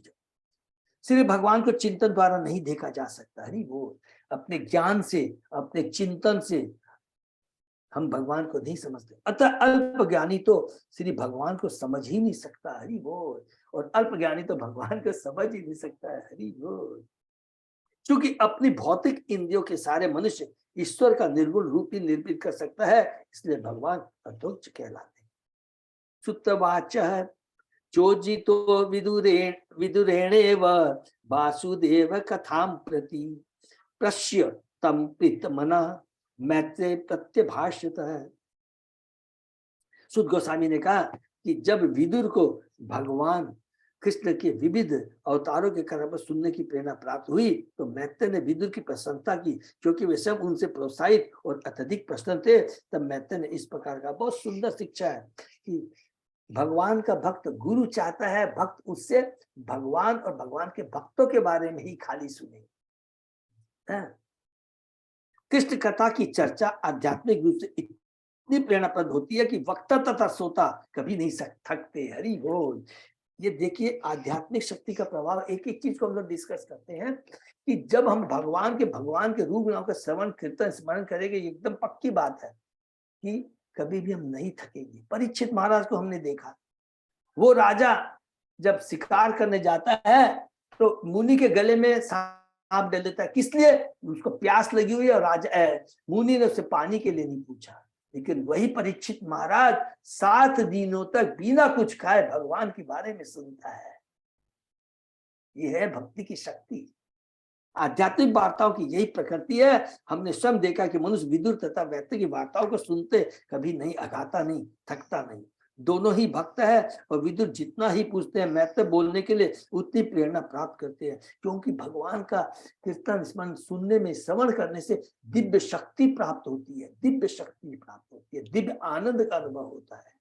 सिर्फ भगवान को चिंतन द्वारा नहीं देखा जा सकता, हरि बोल। अपने ज्ञान से, अपने चिंतन से हम भगवान को नहीं समझते। अतः अल्प ज्ञानी तो श्री भगवान को समझ ही नहीं सकता, हरि बोल। और अल्प ज्ञानी तो भगवान को समझ ही नहीं सकता है, हरि बोल। क्योंकि अपनी भौतिक इंद्रियों के सारे मनुष्य ईश्वर का निर्गुण रूप ही निर्मित कर सकता है, इसलिए भगवान अधोक्ष कहलाते हैं। सुतवाच चोजितो विदुरेणेव वासुदेव कथां प्रति प्रश्य तम प्रीतमना मैत्रेय प्रत्यभाषित है। सुत गोस्वामी ने कहा कि जब विदुर को भगवान कृष्ण के विविध अवतारों के कारण पर सुनने की प्रेरणा प्राप्त हुई तो मैत्रेय ने विदुर की प्रशंसा की, क्योंकि वे सब उनसे प्रोत्साहित और अत्यधिक प्रसन्न थे। तब मैत्रेय ने इस प्रकार का बहुत सुंदर शिक्षा है कि भगवान का भक्त गुरु चाहता है भक्त उससे भगवान और भगवान के भक्तों के बारे में ही खाली सुने। कृष्ण कथा की चर्चा आध्यात्मिक रूप से इतनी प्रेरणाप्रद होती है कि वक्ता तथा श्रोता कभी नहीं थकते, हरि बोल। ये देखिए आध्यात्मिक शक्ति का प्रभाव। एक एक चीज को हम लोग डिस्कस करते हैं कि जब हम भगवान के रूप गुणों का श्रवण कीर्तन स्मरण करेंगे, एकदम पक्की बात है कि कभी भी हम नहीं थकेंगे। परीक्षित महाराज को हमने देखा, वो राजा जब शिकार करने जाता है तो मुनि के गले में सांप डाल देता है। किस लिए? उसको प्यास लगी हुई है और राजा मुनि ने उससे पानी के लिए नहीं पूछा। लेकिन वही परीक्षित महाराज 7 दिनों तक बिना कुछ खाए भगवान के बारे में सुनता है। ये है भक्ति की शक्ति। आध्यात्मिक वार्ताओं की यही प्रकृति है। हमने स्वयं देखा कि मनुष्य विदुर तथा व्यक्ति की वार्ताओं को सुनते कभी नहीं, अघाता नहीं, थकता नहीं। दोनों ही भक्त है और विदुर जितना ही पूछते हैं मैत्रेय बोलने के लिए उतनी प्रेरणा प्राप्त करते हैं, क्योंकि भगवान का कीर्तन स्मरण सुनने में, श्रवण करने से दिव्य शक्ति प्राप्त होती है, दिव्य शक्ति प्राप्त होती है, दिव्य आनंद का अनुभव होता है।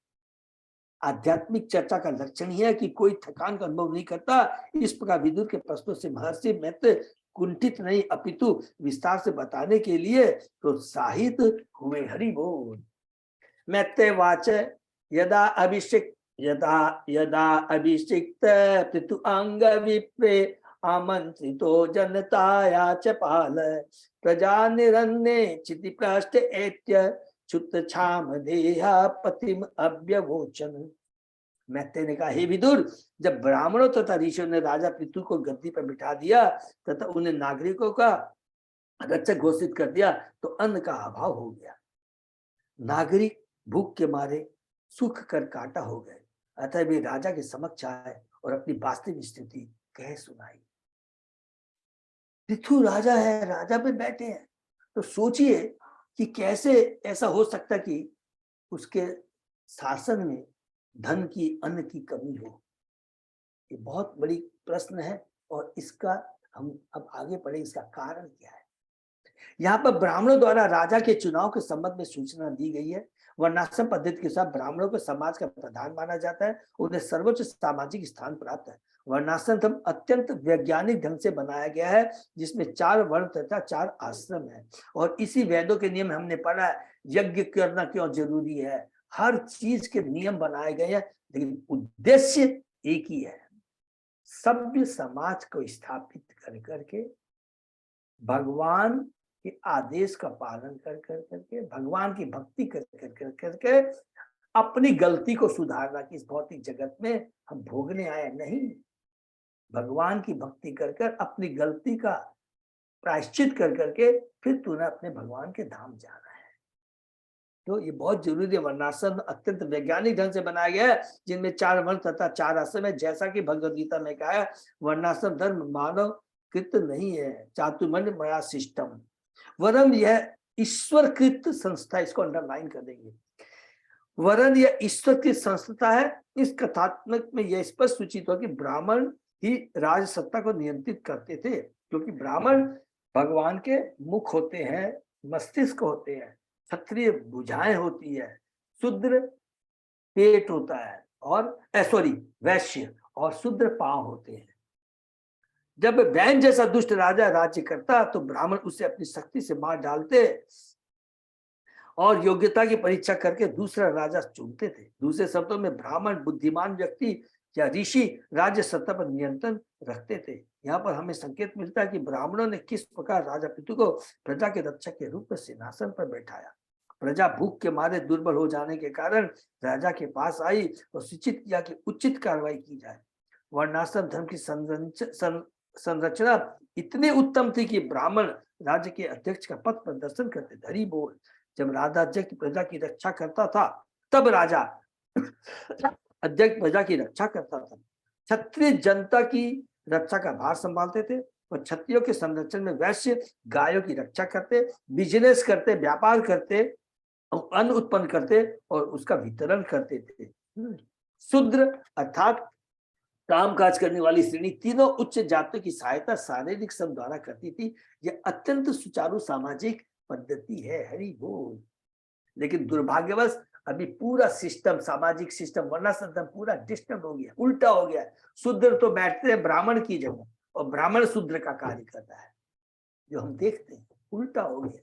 आध्यात्मिक चर्चा का लक्षण ही है कि कोई थकान का अनुभव नहीं करता। इस प्रकार विदुर के प्रश्नों से महर्षि मैत्रेय कुंठित नहीं अपितु विस्तार से बताने के लिए प्रोत्साहित हुए, हरि बोल। मैत्रेय वाच यदा अभिषिक्त पृथु अंग विप्रे आमंत्रितो जनताया च पाल प्रजा निरन्ने चिति पृष्ठ एत्य क्षुत छाम देहा पतिम अव्यवोचन। मैत्रेय ने कहा, हे विदुर, जब ब्राह्मणों तथा ऋषियों ने राजा पृथु को गद्दी पर बिठा दिया तथा उन्हें नागरिकों का रक्षक घोषित कर दिया तो अन्न का अभाव हो गया। नागरिक भूख के मारे सूख कर काटा हो गए। अतः वे राजा के समक्ष आए और अपनी वास्तविक स्थिति कह सुनाई। पृथु राजा है, राजा पे बैठे हैं, तो सोचिए कि कैसे ऐसा हो सकता कि उसके शासन में धन की, अन्न की कमी हो। ये बहुत बड़ी प्रश्न है और इसका हम अब आगे पढ़े, इसका कारण क्या है। यहाँ पर ब्राह्मणों द्वारा राजा के चुनाव के संबंध में सूचना दी गई है। वर्णाश्रम पद्धति के साथ ब्राह्मणों को समाज का प्रधान माना जाता है, उन्हें सर्वोच्च सामाजिक स्थान प्राप्त है। वर्णाश्रम धर्म अत्यंत वैज्ञानिक ढंग से बनाया गया है, जिसमें 4 वर्ण तथा 4 आश्रम है। और इसी वेदों के नियम हमने पढ़ा है, यज्ञ करना क्यों जरूरी है, हर चीज के नियम बनाए गए हैं, लेकिन उद्देश्य एक ही है, सभ्य समाज को स्थापित कर करके भगवान के आदेश का पालन कर करके भगवान की भक्ति कर करके अपनी गलती को सुधारना कि इस भौतिक जगत में हम भोगने आए नहीं, भगवान की भक्ति कर अपनी गलती का प्रायश्चित कर करके फिर तूने अपने भगवान के धाम जाना है। तो ये बहुत जरूरी है। वर्णाश्रम अत्यंत वैज्ञानिक ढंग से बनाया गया है, जिनमें 4 वर्ण तथा 4 आश्रम है। जैसा कि भगवद गीता में कहा है, वर्णाश्रम धर्म मानव कृत नहीं है, चातुर्मण्य मया सिस्टम। वरम यह ईश्वरकृत संस्था, इसको अंडरलाइन कर देंगे। वरन यह ईश्वर की संस्था है। इस कथात्मक में यह स्पष्ट सूचित हुआ कि ब्राह्मण ही राज सत्ता को नियंत्रित करते थे, क्योंकि ब्राह्मण भगवान के मुख होते हैं, मस्तिष्क होते हैं, क्षत्रिय भुजाएं होती है, शूद्र पेट होता है, और वैश्य और शूद्र पांव होते हैं। जब बैन जैसा दुष्ट राजा राज्य करता तो ब्राह्मण उसे अपनी शक्ति से मार डालते और योग्यता की परीक्षा करके दूसरा राजा चुनते थे। दूसरे शब्दों में ब्राह्मण बुद्धिमान व्यक्ति या ऋषि राज्य सत्ता पर नियंत्रण रखते थे। यहाँ पर हमें संकेत मिलता है कि ब्राह्मणों ने किस प्रकार राजा पितु को प्रजा के रक्षक के रूप में सिंहासन पर बैठाया। प्रजा भूख के मारे दुर्बल हो जाने के कारण राजा के पास आई और सूचित किया कि उचित कार्रवाई की जाए। वर्णाश्रम धर्म की संरचना इतनी उत्तम थी कि ब्राह्मण राज्य के अध्यक्ष का पथ प्रदर्शन करते। धरी बोल, जब राजा अध्यक्ष प्रजा की रक्षा करता था तब राजा अध्यक्ष प्रजा की रक्षा करता था। क्षत्रिय जनता की रक्षा का भार संभालते थे और क्षत्रियों के संरक्षण में वैश्य गायों की रक्षा करते, बिजनेस करते, व्यापार करते, अन्न उत्पन्न करते और उसका वितरण करते थे। शूद्र अर्थात कामकाज करने वाली श्रेणी तीनों उच्च जातियों की सहायता शारीरिक श्रम द्वारा करती थी। यह अत्यंत सुचारू सामाजिक पद्धति है। हरि बोल। लेकिन दुर्भाग्यवश अभी पूरा सिस्टम, सामाजिक सिस्टम, वर्णाश्रम पूरा डिस्टर्ब हो गया, उल्टा हो गया। शूद्र तो बैठते हैं ब्राह्मण की जगह और ब्राह्मण शूद्र का कार्य करता है, जो हम देखते हैं उल्टा हो गया।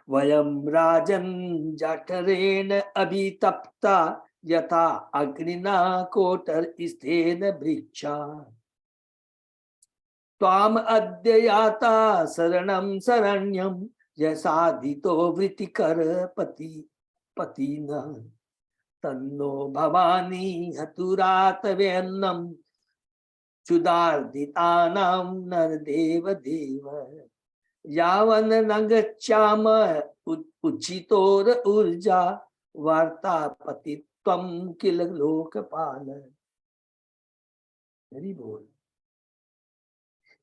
वयम राजन जठरेण अभितप्ता यथा अग्निना कोटर स्तेन वृक्षा त्वाम अद्य याता शरणं शरण्यं यसाधितो वृत्तिकर पतिनः तन्नो भवानी हतुरातवेन्नं क्षुदार्दितानां नरदेव देव यावन नगच्छाम उचितोर ऊर्जा वार्तापति त्वं किल लोकपाल। हरि बोल।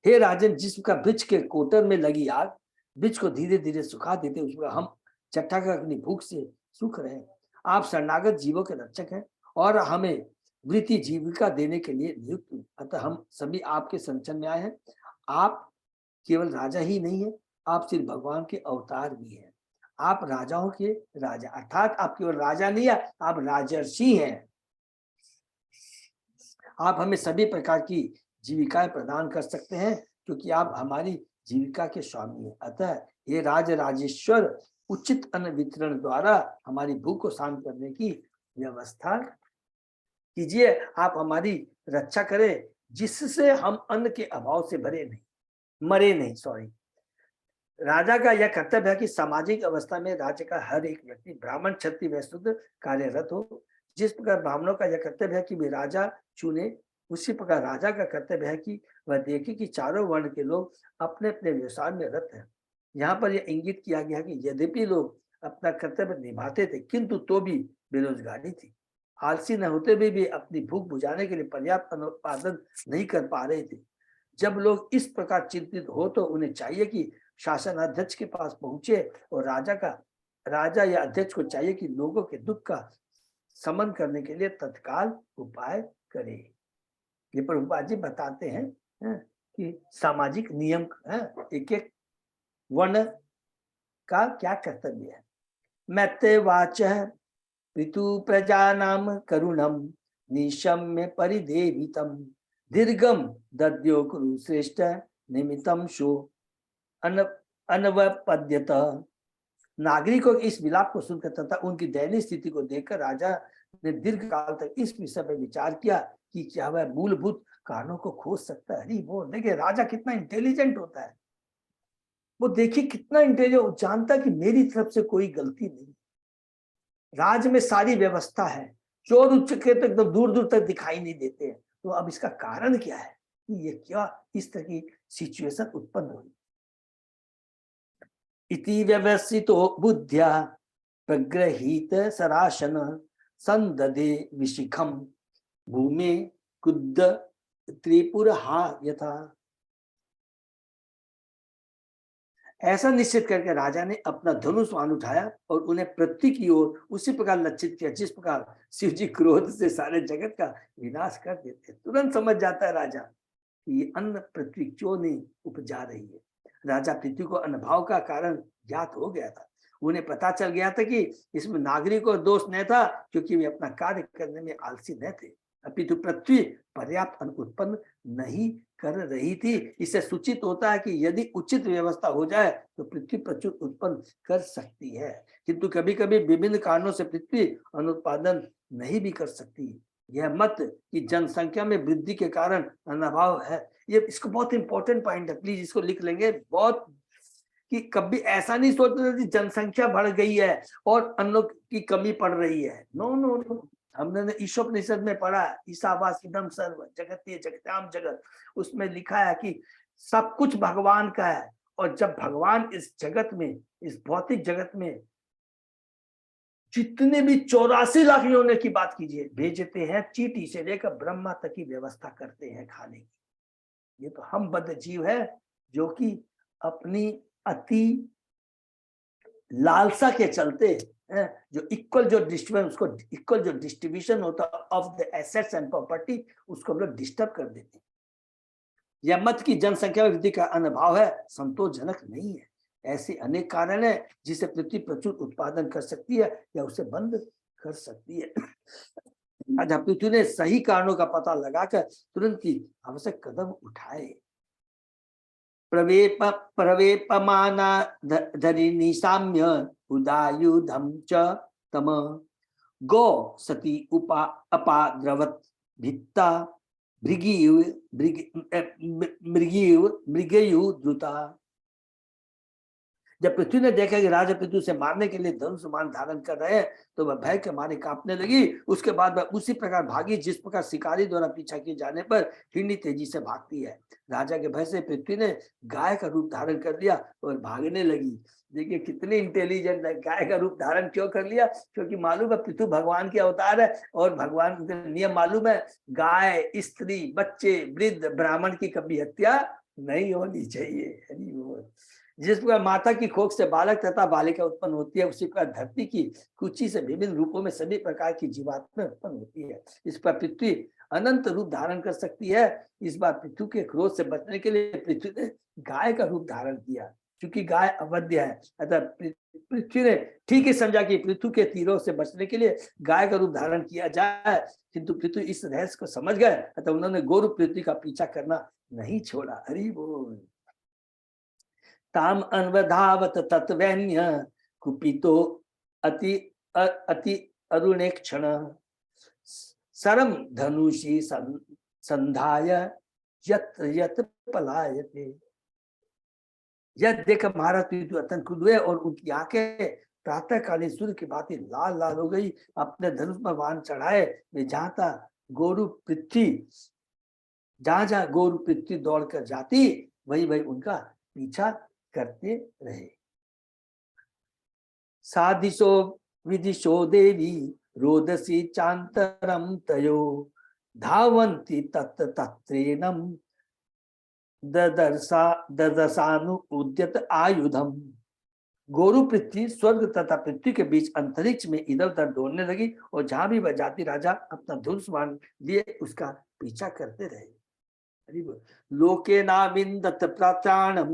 हे राजन, जिसका वृक्ष के कोटर में लगी आग वृक्ष को धीरे धीरे सुखा देते, उसमें हम चट्टा कर अपनी भूख से सूख रहे हैं। आप शरणागत जीवों के रक्षक हैं और हमें वृत्ति जीविका देने के लिए नियुक्त हुए, अतः हम सभी आपके संचन में आए हैं। आप केवल राजा ही नहीं है, आप सिर्फ भगवान के अवतार भी हैं। आप राजाओं के राजा, अर्थात आप केवल राजा नहीं है, आप राजर्षि हैं। आप हमें सभी प्रकार की जीविकाएं प्रदान कर सकते हैं क्योंकि आप हमारी जीविका के स्वामी हैं। अतः ये राजेश्वर उचित अन्न वितरण द्वारा हमारी भूख को शांत करने की व्यवस्था कीजिए। आप हमारी रक्षा करें जिससे हम अन्न के अभाव से मरे नहीं। राजा का यह कर्तव्य है कि सामाजिक अवस्था में राज्य का हर एक व्यक्ति ब्राह्मण, क्षत्रिय व शूद्र कार्यरत हो। जिस प्रकार ब्राह्मणों का यह कर्तव्य है कि वे राजा चुने, उसी प्रकार राजा का कर्तव्य है कि वह देखे कि चारों वर्ण के लोग अपने अपने व्यवसाय में रत हैं। यहाँ पर यह इंगित किया गया कि यद्यपि लोग अपना कर्तव्य निभाते थे किंतु तो भी बेरोजगारी थी। आलसी न होते भी अपनी भूख बुझाने के लिए पर्याप्त उत्पादन नहीं कर पा रहे थे। जब लोग इस प्रकार चिंतित हो तो उन्हें चाहिए कि शासन अध्यक्ष के पास पहुंचे और राजा या अध्यक्ष को चाहिए कि लोगों के दुख का शमन करने के लिए तत्काल उपाय करे। ये प्रभुपाद जी बताते हैं कि सामाजिक नियम एक एक वर्ण का क्या कर्तव्य है। मैत्रे वाच पितु प्रजानाम करुणम निशम्य परिदेवितम दीर्घम दद्यो कुरु श्रेष्ठ निमितम शो अनवपद्यत। नागरिकों के इस विलाप को सुनकर तथा उनकी दयनीय स्थिति को देखकर राजा ने दीर्घ काल तक इस विषय पर विचार किया कि क्या वह मूलभूत कारणों को खोज सकता है। हरि बोल। देखिए राजा कितना इंटेलिजेंट होता है, वो देखिए कितना इंटेलिजेंट, जानता है कि मेरी तरफ से कोई गलती नहीं। राज्य में सारी व्यवस्था है, चोर उचके तो एकदम दूर दूर तक दिखाई नहीं देते हैं। तो अब इसका कारण क्या है कि ये क्या इस तरह की सिचुएशन उत्पन्न हुई। इति व्यवस्थितो बुद्ध्या प्रगृहीत सराशन संददे विशिखम भूमि कुद्द त्रिपुर हा यथा। ऐसा निश्चित करके राजा ने अपना धनुष बाण उठाया और उन्हें पृथ्वी की ओर उसी प्रकार लक्षित किया जिस प्रकार शिव जी क्रोध से सारे जगत का विनाश कर देते। तुरंत समझ जाता है राजा कि ये अन्न पृथ्वी क्यों नहीं उपजा रही है। राजा पृथ्वी को अनुभव का कारण ज्ञात हो गया था। उन्हें पता चल गया था कि इसमें नागरिक को दोष नहीं था, क्योंकि वे अपना कार्य करने में आलसी न थे, अपितु पृथ्वी पर्याप्त अन्न उत्पन्न नहीं कर रही थी। इससे सूचित होता है कि यदि उचित व्यवस्था हो जाए तो पृथ्वी प्रचुर उत्पन्न कर सकती है, किंतु कभी कभी विभिन्न कारणों से पृथ्वी अनुत्पादन नहीं भी कर सकती। यह मत कि जनसंख्या में वृद्धि के कारण अनाभाव है, ये इसको बहुत इंपॉर्टेंट पॉइंट है, प्लीज इसको लिख लेंगे बहुत, कि कभी ऐसा नहीं सोचना कि जनसंख्या बढ़ गई है और अन्नों की कमी पड़ रही है। नो नो नो, हमने ईशोपनिषद में पढ़ा ईशावास इदम सर्व जगतीय जगत्याम जगत, उसमें लिखा है कि सब कुछ भगवान का है। और जब भगवान इस जगत में, इस भौतिक जगत में जितने भी 84 लाख योनि की बात कीजिए भेजते हैं, चींटी से लेकर ब्रह्मा तक की व्यवस्था करते हैं खाने की। ये तो हम बद्ध जीव है जो कि अपनी अति लालसा के चलते जो इक्वल जो डिस्ट्रीब्यूशन, उसको इक्वल जो डिस्ट्रीब्यूशन होता of the assets and property, उसको हम लोग डिस्टर्ब कर देते हैं। यह मत की जनसंख्या में वृद्धि का अनुभव है संतोषजनक नहीं है। ऐसे अनेक कारण है जिसे पृथ्वी प्रचुर उत्पादन कर सकती है या उसे बंद कर सकती है। आज पृथ्वी ने सही कारणों का पता लगाकर तुरंत ही आवश्यक कदम उठाए। प्रवेपमाना धरिणी साम्य उदायुधम च तम गो सती अपाद्रवत भित्ता मृगयु द्रुता। जब पृथ्वी ने देखा कि राजा पृथ्वी से मारने के लिए धनुष बाण धारण कर रहे हैं तो वह भय के मारे कांपने लगी। उसके बाद वह उसी प्रकार भागी जिस प्रकार शिकारी द्वारा पीछा किए जाने पर हिरनी तेजी से भागती है। राजा के भय से पृथ्वी ने गाय का रूप धारण कर लिया और भागने लगी। देखिए कितने इंटेलिजेंट है, गाय का रूप धारण क्यों कर लिया? क्योंकि मालूम है पृथ्वी भगवान के अवतार है और भगवान के नियम मालूम है, गाय, स्त्री, बच्चे, वृद्ध, ब्राह्मण की कभी हत्या नहीं होनी चाहिए। जिस प्रकार माता की कोख से बालक तथा बालिका उत्पन्न होती है, उसी प्रकार धरती की कुची से विभिन्न रूपों में सभी प्रकार की जीवात्मा उत्पन्न होती है। इस पर पृथ्वी अनंत रूप धारण कर सकती है। इस बार पृथ्वी के क्रोध से बचने के लिए पृथ्वी ने गाय का रूप धारण किया। क्योंकि गाय अवध्य है, अतः पृथ्वी ने ठीक ही समझा कि पृथ्वी के तीरों से बचने के लिए गाय का रूप धारण किया जाए, किंतु पृथ्वी इस रहस्य को समझ गए, अतः उन्होंने गोरूप पृथ्वी का पीछा करना नहीं छोड़ा। हरि बोल। ताम अन्वधावत तत्वैन्य कुपितो अति अरुणे क्षण सरम धनुषी संधाय यत्र यत्र पलायते। यह देख महाराज पृथ्वी अत्यंत क्रुद्ध हुए और उनकी आंखें प्रातःकालीन सूर्य की भांति लाल लाल हो गई। अपने धनुष पर बाण चढ़ाए वे जहां था गोरु पृथ्वी, जहां गोरु पृथ्वी दौड़कर जाती वही वही उनका पीछा करते रहे। साधिशो विदिशो देवी रोदसी चांतरम तयो धावन्ति तत्र तत्रेनम ददसानु उद्यत आयुधम। गोरु पृथ्वी स्वर्ग तथा पृथ्वी के बीच अंतरिक्ष में इधर उधर दौड़ने लगी और जहां भी वह जाती राजा अपना धनुष बाण लिए उसका पीछा करते रहे। लोके नाविंदत प्राणानम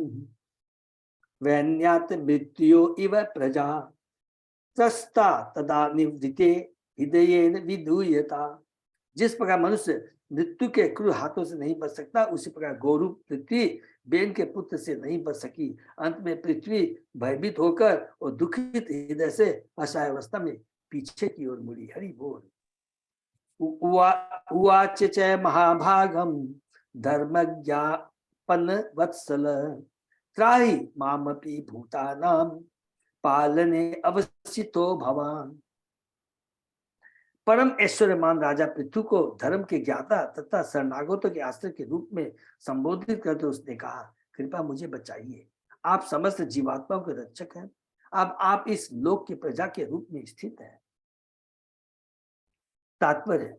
वैन्यात मृत्यो इव प्रजा त्रस्ता तदा निवृते हृदयेन विधूयता। जिस प्रकार मनुष्य मृत्यु के क्रूर हाथों से नहीं बच सकता, उसी प्रकार गोरु पृथ्वी बेन के पुत्र से नहीं बच सकी। अंत में पृथ्वी भयभीत होकर और दुखित हृदय से असहाय अवस्था में पीछे की ओर मुड़ी। हरि बोल। उवाच च महाभागम धर्मज्ञापन वत्सल त्राहि मामपि भूतानां पालने अवसितो भवान। परम ऐश्वर्यमान राजा पृथ्वी को धर्म के ज्ञाता तथा शरणागतों के आश्रय के रूप में संबोधित करते उसने कहा, कृपा मुझे बचाइए, आप समस्त जीवात्माओं के रक्षक हैं, अब आप इस लोक की प्रजा के रूप में स्थित हैं। तात्पर्य,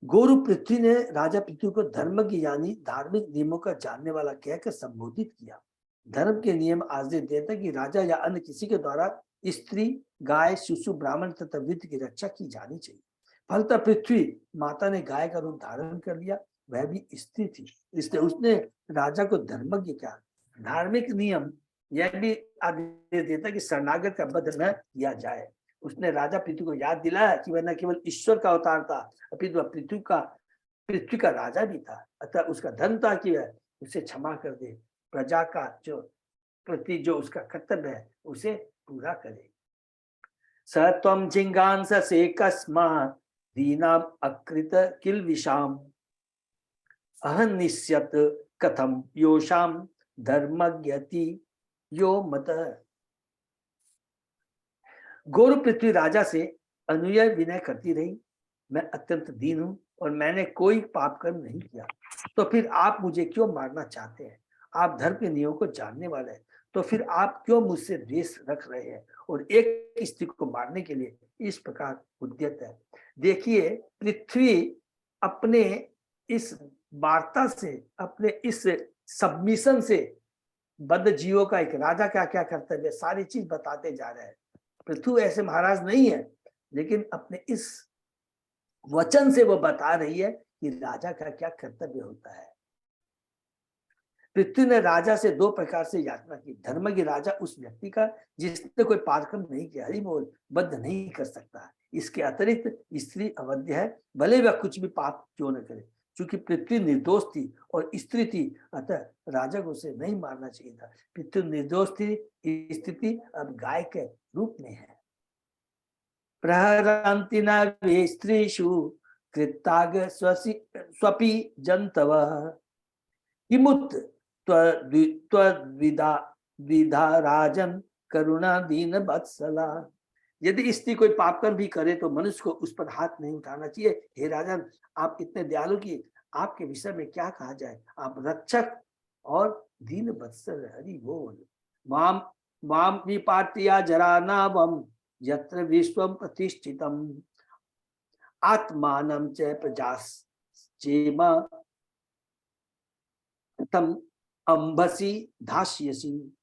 गोरु पृथ्वी ने राजा पृथ्वी को धर्मज्ञ यानी धार्मिक नियमों का जानने वाला कहकर संबोधित किया। धर्म के नियम आदेश देता कि राजा या अन्य किसी के द्वारा स्त्री, गाय, शिशु, ब्राह्मण तथा वृद्ध की रक्षा की जानी चाहिए। फलतः पृथ्वी माता ने गाय का रूप धारण कर लिया, वह भी स्त्री थी, इसलिए उसने राजा को धर्मज्ञ क्या धार्मिक नियम यह भी आदेश देता कि शरणागत का वध न किया जाए। उसने राजा पृथ्वी को याद दिलाया कि वह न केवल ईश्वर का अवतार था, अपितु वह पृथ्वी का राजा भी था। अतः उसका धर्म था कि वह उसे क्षमा कर दे, प्रजा का जो प्रति जो उसका कर्तव्य है उसे पूरा करे। सत्वम जिंगांस से कस्मात् दीनाम अकृत किल विषाम अहनिष्यत कथम योषाम धर्मज्ञति यो मत। गौरव पृथ्वी राजा से अनुय विनय करती रही, मैं अत्यंत दीन हूं और मैंने कोई पाप कर्म नहीं किया, तो फिर आप मुझे क्यों मारना चाहते हैं? आप धर्म के नियमों को जानने वाले हैं, तो फिर आप क्यों मुझसे द्वेष रख रहे हैं और एक स्त्री को मारने के लिए इस प्रकार उद्यत है? देखिए, पृथ्वी अपने इस वार्ता से, अपने इस सबमिशन से बद्ध जीवों का एक राजा क्या क्या कर्तव्य है सारी चीज बताते जा रहे हैं। पृथ्वी ऐसे महाराज नहीं है, लेकिन अपने इस वचन से वो बता रही है कि राजा का क्या कर्तव्य होता है। पृथ्वी ने राजा से दो प्रकार से याचना की। धर्म की राजा उस व्यक्ति का जिसने कोई पापकर्म नहीं किया, हरि बोल, बद्ध नहीं कर सकता। इसके अतिरिक्त स्त्री अवध्य है, भले वह कुछ भी पाप क्यों न करे। चूंकि पृथ्वी निर्दोष थी और स्त्री थी, अतः राजा को उसे नहीं मारना चाहिए था। पृथ्वी निर्दोष थी, स्थिति अब गाय के रूप में है। प्रहरन्ति न वे स्त्रीषु कृताग स्वपि जन्तव किमुत द्विधा राजन करुणा दीन वत्सला। यदि स्त्री कोई पाप कर भी करे तो मनुष्य को उस पर हाथ नहीं उठाना चाहिए। हे राजन, आप इतने दयालु कि आपके विषय में क्या कहा जाए, आप रक्षक और दीन वत्सल, हरि बोल। माम माम विपाट्या जरा नावम यत्र विश्वम प्रतिष्ठितम आत्मानं च प्रजाश्चेम तम अंबसी धास्यसी।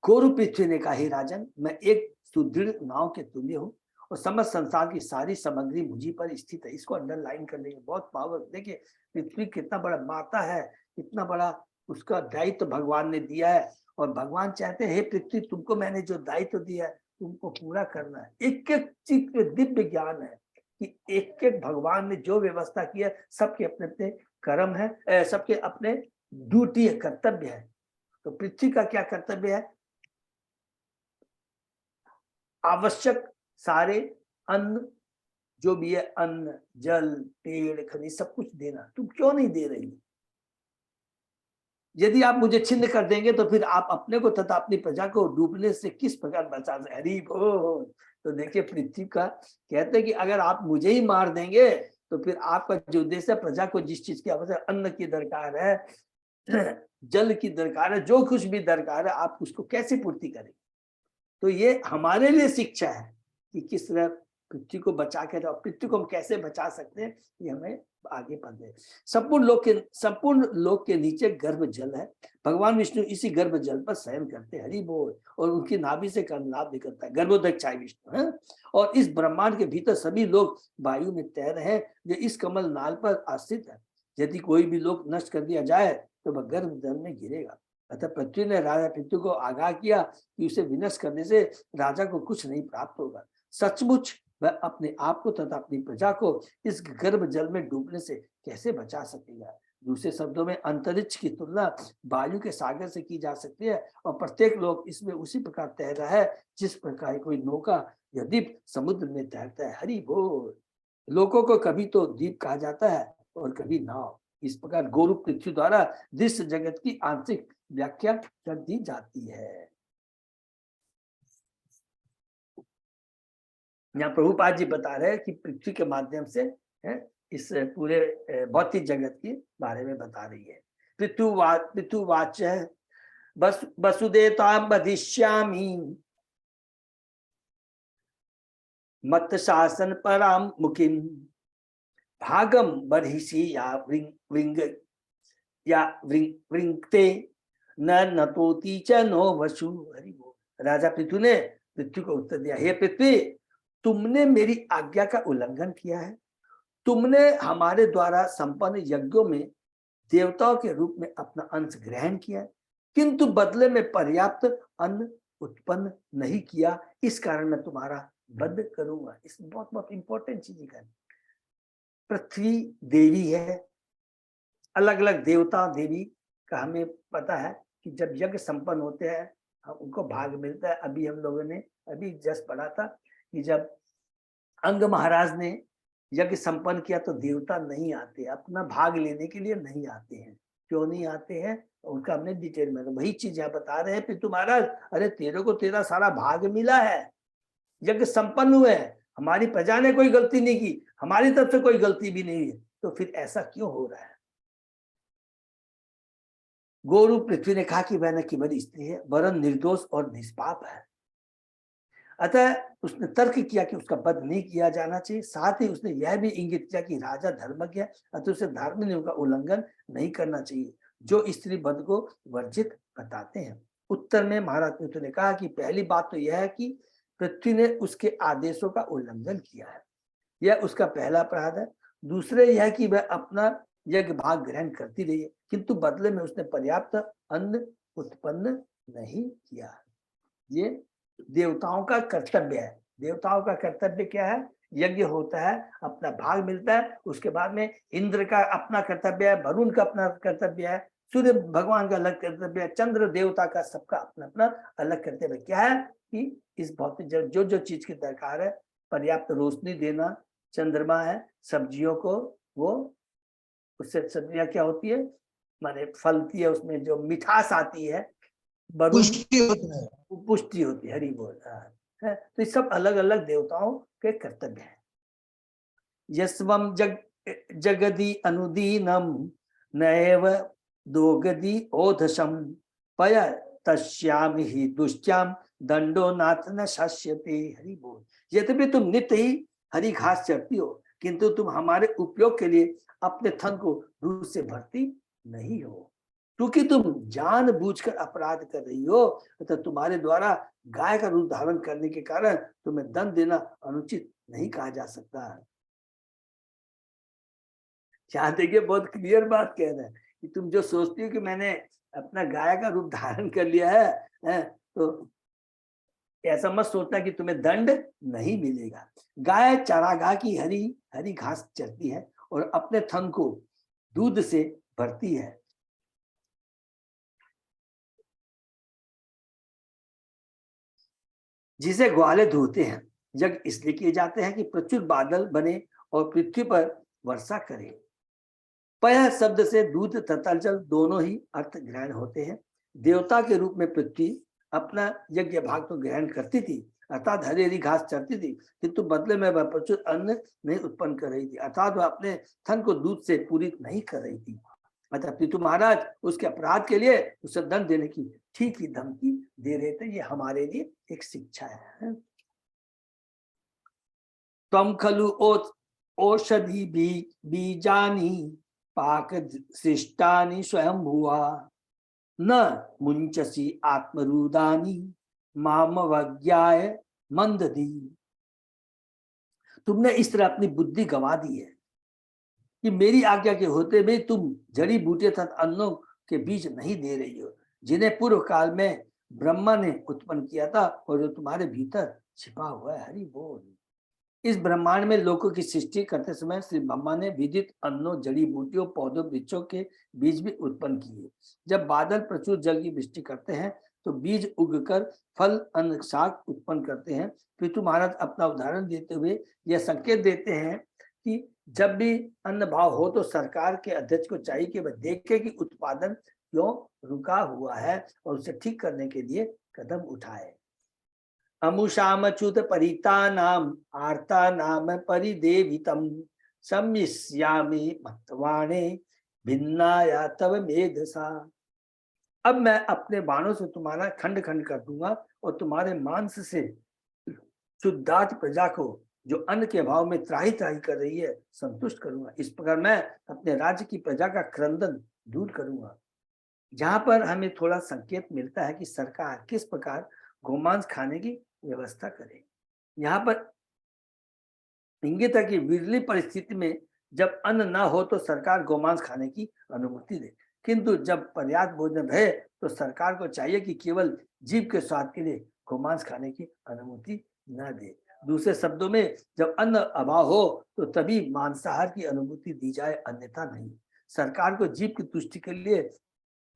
गौरव पृथ्वी ने कहा, हे राजन, मैं एक सुदृढ़ नाव के तुल्य हूँ और समस्त संसार की सारी सामग्री मुझी पर स्थित है। इसको अंडरलाइन कर लेंगे, बहुत पावर। देखिए पृथ्वी कितना बड़ा माता है, कितना बड़ा उसका दायित्व भगवान ने दिया है, और भगवान चाहते हैं, हे पृथ्वी, तुमको मैंने जो दायित्व दिया है तुमको पूरा करना है। एक एक चीज में दिव्य ज्ञान है कि एक एक भगवान ने जो व्यवस्था की है, सबके अपने अपने कर्म है, सबके अपने ड्यूटी है, कर्तव्य है। तो पृथ्वी का क्या कर्तव्य है? आवश्यक सारे अन्न, जो भी है, अन्न, जल, पेड़, खनिज, सब कुछ देना। तुम क्यों नहीं दे रही? यदि आप मुझे छिन्न कर देंगे तो फिर आप अपने को तथा अपनी प्रजा को डूबने से किस प्रकार बचा सकते? हरि बोल। तो देखिए पृथ्वी का कहते हैं कि अगर आप मुझे ही मार देंगे तो फिर आपका जो उद्देश्य है, प्रजा को जिस चीज की आवश्यकता, अन्न की दरकार है, जल की दरकार है, जो कुछ भी दरकार है, आप उसको कैसे पूर्ति करेंगे? तो ये हमारे लिए शिक्षा है कि किस तरह पृथ्वी को बचा के रहो। पृथ्वी को हम कैसे बचा सकते हैं, ये हमें आगे पढ़े। संपूर्ण लोक के नीचे गर्भ जल है। भगवान विष्णु इसी गर्भ जल पर शयन करते हैं, हरि बोल, और उनकी नाभि से कर्मलाभ निकलता है, गर्भोदक्षाय विष्णु है। और इस ब्रह्मांड के भीतर सभी लोग वायु में तैर रहे हैं, जो इस कमल नाल पर आश्रित है। यदि कोई भी लोग नष्ट कर दिया जाए तो वह गर्भ जल में गिरेगा। अतः पृथ्वी ने राजा पृथ्वी को आगाह किया कि उसे विनष्ट करने से राजा को कुछ नहीं प्राप्त होगा। सचमुच वह अपने आप को तथा अपनी प्रजा को इस गर्भ जल में डूबने से कैसे बचा सकेगा? दूसरे शब्दों में अंतरिक्ष की तुलना वायु के सागर से की जा सकती है, और प्रत्येक लोग इसमें उसी प्रकार तैर रहा है जिस प्रकार कोई नौका या द्वीप समुद्र में तैरता है। हरि बोल। लोगों को कभी तो द्वीप कहा जाता है और कभी नाव। इस प्रकार गौरव पृथ्वी द्वारा दृश्य जगत की आंशिक व्याख्या कर दी जाती है। यहाँ प्रभुपाद जी बता रहे हैं कि पृथ्वी के माध्यम से है इस पूरे भौतिक जगत के बारे में बता रही है। पृथुवाच वसुदेवतां वदिष्यामि मत शासन पराम मुखिम भागम बर्हिषि या वृंगते न नतोति च नो वसु। हरि बोल। राजा पृथु ने पृथ्वी को उत्तर दिया, हे पृथ्वी, तुमने मेरी आज्ञा का उल्लंघन किया है। तुमने हमारे द्वारा संपन्न यज्ञों में देवताओं के रूप में अपना अंश ग्रहण किया, किंतु बदले में पर्याप्त अन्न उत्पन्न नहीं किया। इस कारण मैं तुम्हारा वध करूंगा। इस बहुत बहुत इंपॉर्टेंट चीज है। पृथ्वी देवी है, अलग अलग देवता देवी का हमें पता है कि जब यज्ञ संपन्न होते हैं हम उनको भाग मिलता है। अभी हम लोगों ने अभी जस्ट पढ़ा था कि जब अंग महाराज ने यज्ञ संपन्न किया तो देवता नहीं आते, अपना भाग लेने के लिए नहीं आते हैं। क्यों नहीं आते हैं उनका हमने डिटेल में, वही चीज यहाँ बता रहे हैं पितु महाराज, अरे तेरे को तेरा सारा भाग मिला है, यज्ञ संपन्न हुए हैं, हमारी प्रजा ने कोई गलती नहीं की, हमारी तरफ से कोई गलती भी नहीं है, तो फिर ऐसा क्यों हो रहा है। गोरु पृथ्वी ने कहा कि वह न केवल स्त्री है वरन निर्दोष और निष्पाप है। अतः उसने तर्क किया कि उसका वध नहीं किया जाना चाहिए। साथ ही उसने यह भी इंगित किया कि राजा धर्मज्ञ है, अतः उसे धार्मिक नियम का उल्लंघन नहीं करना चाहिए जो स्त्री वध को वर्जित बताते हैं। उत्तर में महाराज पृथु ने कहा कि पहली बात तो यह है कि पृथ्वी ने उसके आदेशों का उल्लंघन किया है, यह उसका पहला अपराध है। दूसरे यह कि वह अपना यज्ञ भाग ग्रहण करती रही है, किंतु बदले में उसने पर्याप्त अन्न उत्पन्न नहीं किया। ये देवताओं का कर्तव्य है। देवताओं का कर्तव्य क्या है, यज्ञ होता है, अपना भाग मिलता है, उसके बाद में इंद्र का अपना कर्तव्य है, वरुण का अपना कर्तव्य है, सूर्य भगवान का अलग कर्तव्य है, चंद्र देवता का सबका अपना अपना अलग कर्तव्य। क्या है कि इस भौतिक जो जो चीज की दरकार है, पर्याप्त रोशनी देना, चंद्रमा है, सब्जियों को वो उससे सब्जियां क्या होती है माने फलती है, उसमें जो मिठास आती है, पुष्टि होती है। हरि बोल है। तो ये सब अलग अलग देवताओं के कर्तव्य हैं। यस्वम जगदी अनुदीनम नैव दोगदी ओधसम पय तस्याम ही दुष्ट्याम दंडो नाथ न शस्यते। हरि बोल। यद्यपि तुम नित्य ही हरी घास चरती हो, किंतु तुम हमारे उपयोग के लिए अपने थन को दूध से भरती नहीं हो, क्योंकि तुम जानबूझकर अपराध कर रही हो, तो तुम्हारे द्वारा गाय का रूप धारण करने के कारण तुम्हें दंड देना अनुचित नहीं कहा जा सकता। यहाँ देखिए बहुत क्लियर बात कह रहे हैं कि तुम जो सोचती हो कि मैंने अपना गाय का रूप धारण कर लिया है, तो ऐसा मत सोचना कि तुम्हें दंड नहीं मिलेगा। गाय चारागाह की हरी हरी घास चरती है और अपने थन को दूध से भरती है। जिसे ग्वाले धोते हैं। यज्ञ इसलिए किए जाते हैं कि प्रचुर बादल बने और पृथ्वी पर वर्षा करे। पय शब्द से दूध तथा जल दोनों ही अर्थ ग्रहण होते हैं। देवता के रूप में पृथ्वी अपना यज्ञ भाग तो ग्रहण करती थी, अर्थात हरी हरी घास चरती थी, किंतु बदले में वह प्रचुर अन्न नहीं उत्पन्न कर रही थी, अर्थात वह अपने थन को दूध से पूरी नहीं कर रही थी। अतः पृथु महाराज उसके अपराध के लिए उसे दंड देने की ठीक ही धमकी दे रहे थे। ये हमारे लिए एक शिक्षा है। तम खलु औषधि बीजानी पाक सृष्टानि स्वयं भुआ न मुंचसी आत्मरूदानी मामवज्ञाय मंदधी। तुमने इस तरह अपनी बुद्धि गंवा दी है कि मेरी आज्ञा के होते भी तुम जड़ी बूटे तथा अन्नों के बीज नहीं दे रही हो, जिन्हें पूर्व काल में ब्रह्मा ने उत्पन्न किया था और जो तुम्हारे भीतर छिपा हुआ है। हरि बोल। इस ब्रह्मांड में लोगों की सृष्टि करते समय श्री ब्रह्मा ने विदित अन्नों, जड़ी बूटियों, पौधों, वृक्षों के बीज भी उत्पन्न किए। जब बादल प्रचुर जल की वृष्टि करते हैं तो बीज उगकर फल, अन्न, शाक उत्पन्न करते हैं। पृथु महाराज अपना उदाहरण देते हुए यह संकेत देते हैं कि जब भी अन्न भाव हो तो सरकार के अध्यक्ष को चाहिए कि वह देखे कि उत्पादन क्यों रुका हुआ है और उसे ठीक करने के लिए कदम उठाए। अमुषामच्युत परिता नाम आर्ता नाम परिदेवितम सम्यस्यामि मत्वाणे भिन्नाया तव मेधसा। अब मैं अपने बाणों से तुम्हारा खंड खंड कर दूंगा और तुम्हारे मांस से शुद्धार्थ प्रजा को जो अन्न के अभाव में त्राही त्राही कर रही है संतुष्ट करूंगा। इस प्रकार मैं अपने राज्य की प्रजा का क्रंदन दूर करूंगा। जहां पर हमें थोड़ा संकेत मिलता है कि सरकार किस प्रकार गोमांस खाने की व्यवस्था करे। यहाँ पर इंगित है कि विरली परिस्थिति में जब अन्न न हो तो सरकार गोमांस खाने की अनुमति दे, किंतु जब पर्याप्त भोजन रहे तो सरकार को चाहिए कि केवल जीभ के स्वाद के लिए गोमांस खाने की अनुमति न दे। दूसरे शब्दों में, जब अन्न अभाव हो तो तभी मांसाहार की अनुमति दी जाए, अन्यथा नहीं। सरकार को जीभ की तुष्टि के लिए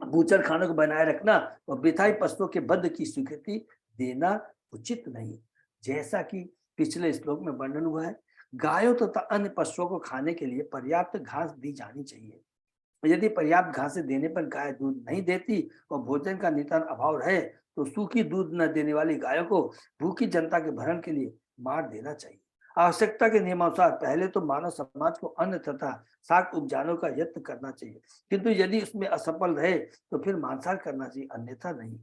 बूचर खानों को बनाए रखना और वृथाई पशुओं के वध की स्वीकृति देना उचित नहीं। जैसा कि पिछले श्लोक में वर्णन हुआ है, गायों तथा अन्य पशुओं को खाने के लिए पर्याप्त घास दी जानी चाहिए। यदि पर्याप्त घास देने पर गाय दूध नहीं देती और भोजन का नितान अभाव रहे तो सूखी दूध न देने वाली गायों को भूखी जनता के भरण के लिए मार देना चाहिए। आवश्यकता के नियमानुसार पहले तो मानव समाज को अन्न तथा शाक उपजाने का यत्न करना चाहिए, किंतु यदि उसमें असफल रहे तो फिर मांसाहार करना चाहिए, अन्यथा नहीं।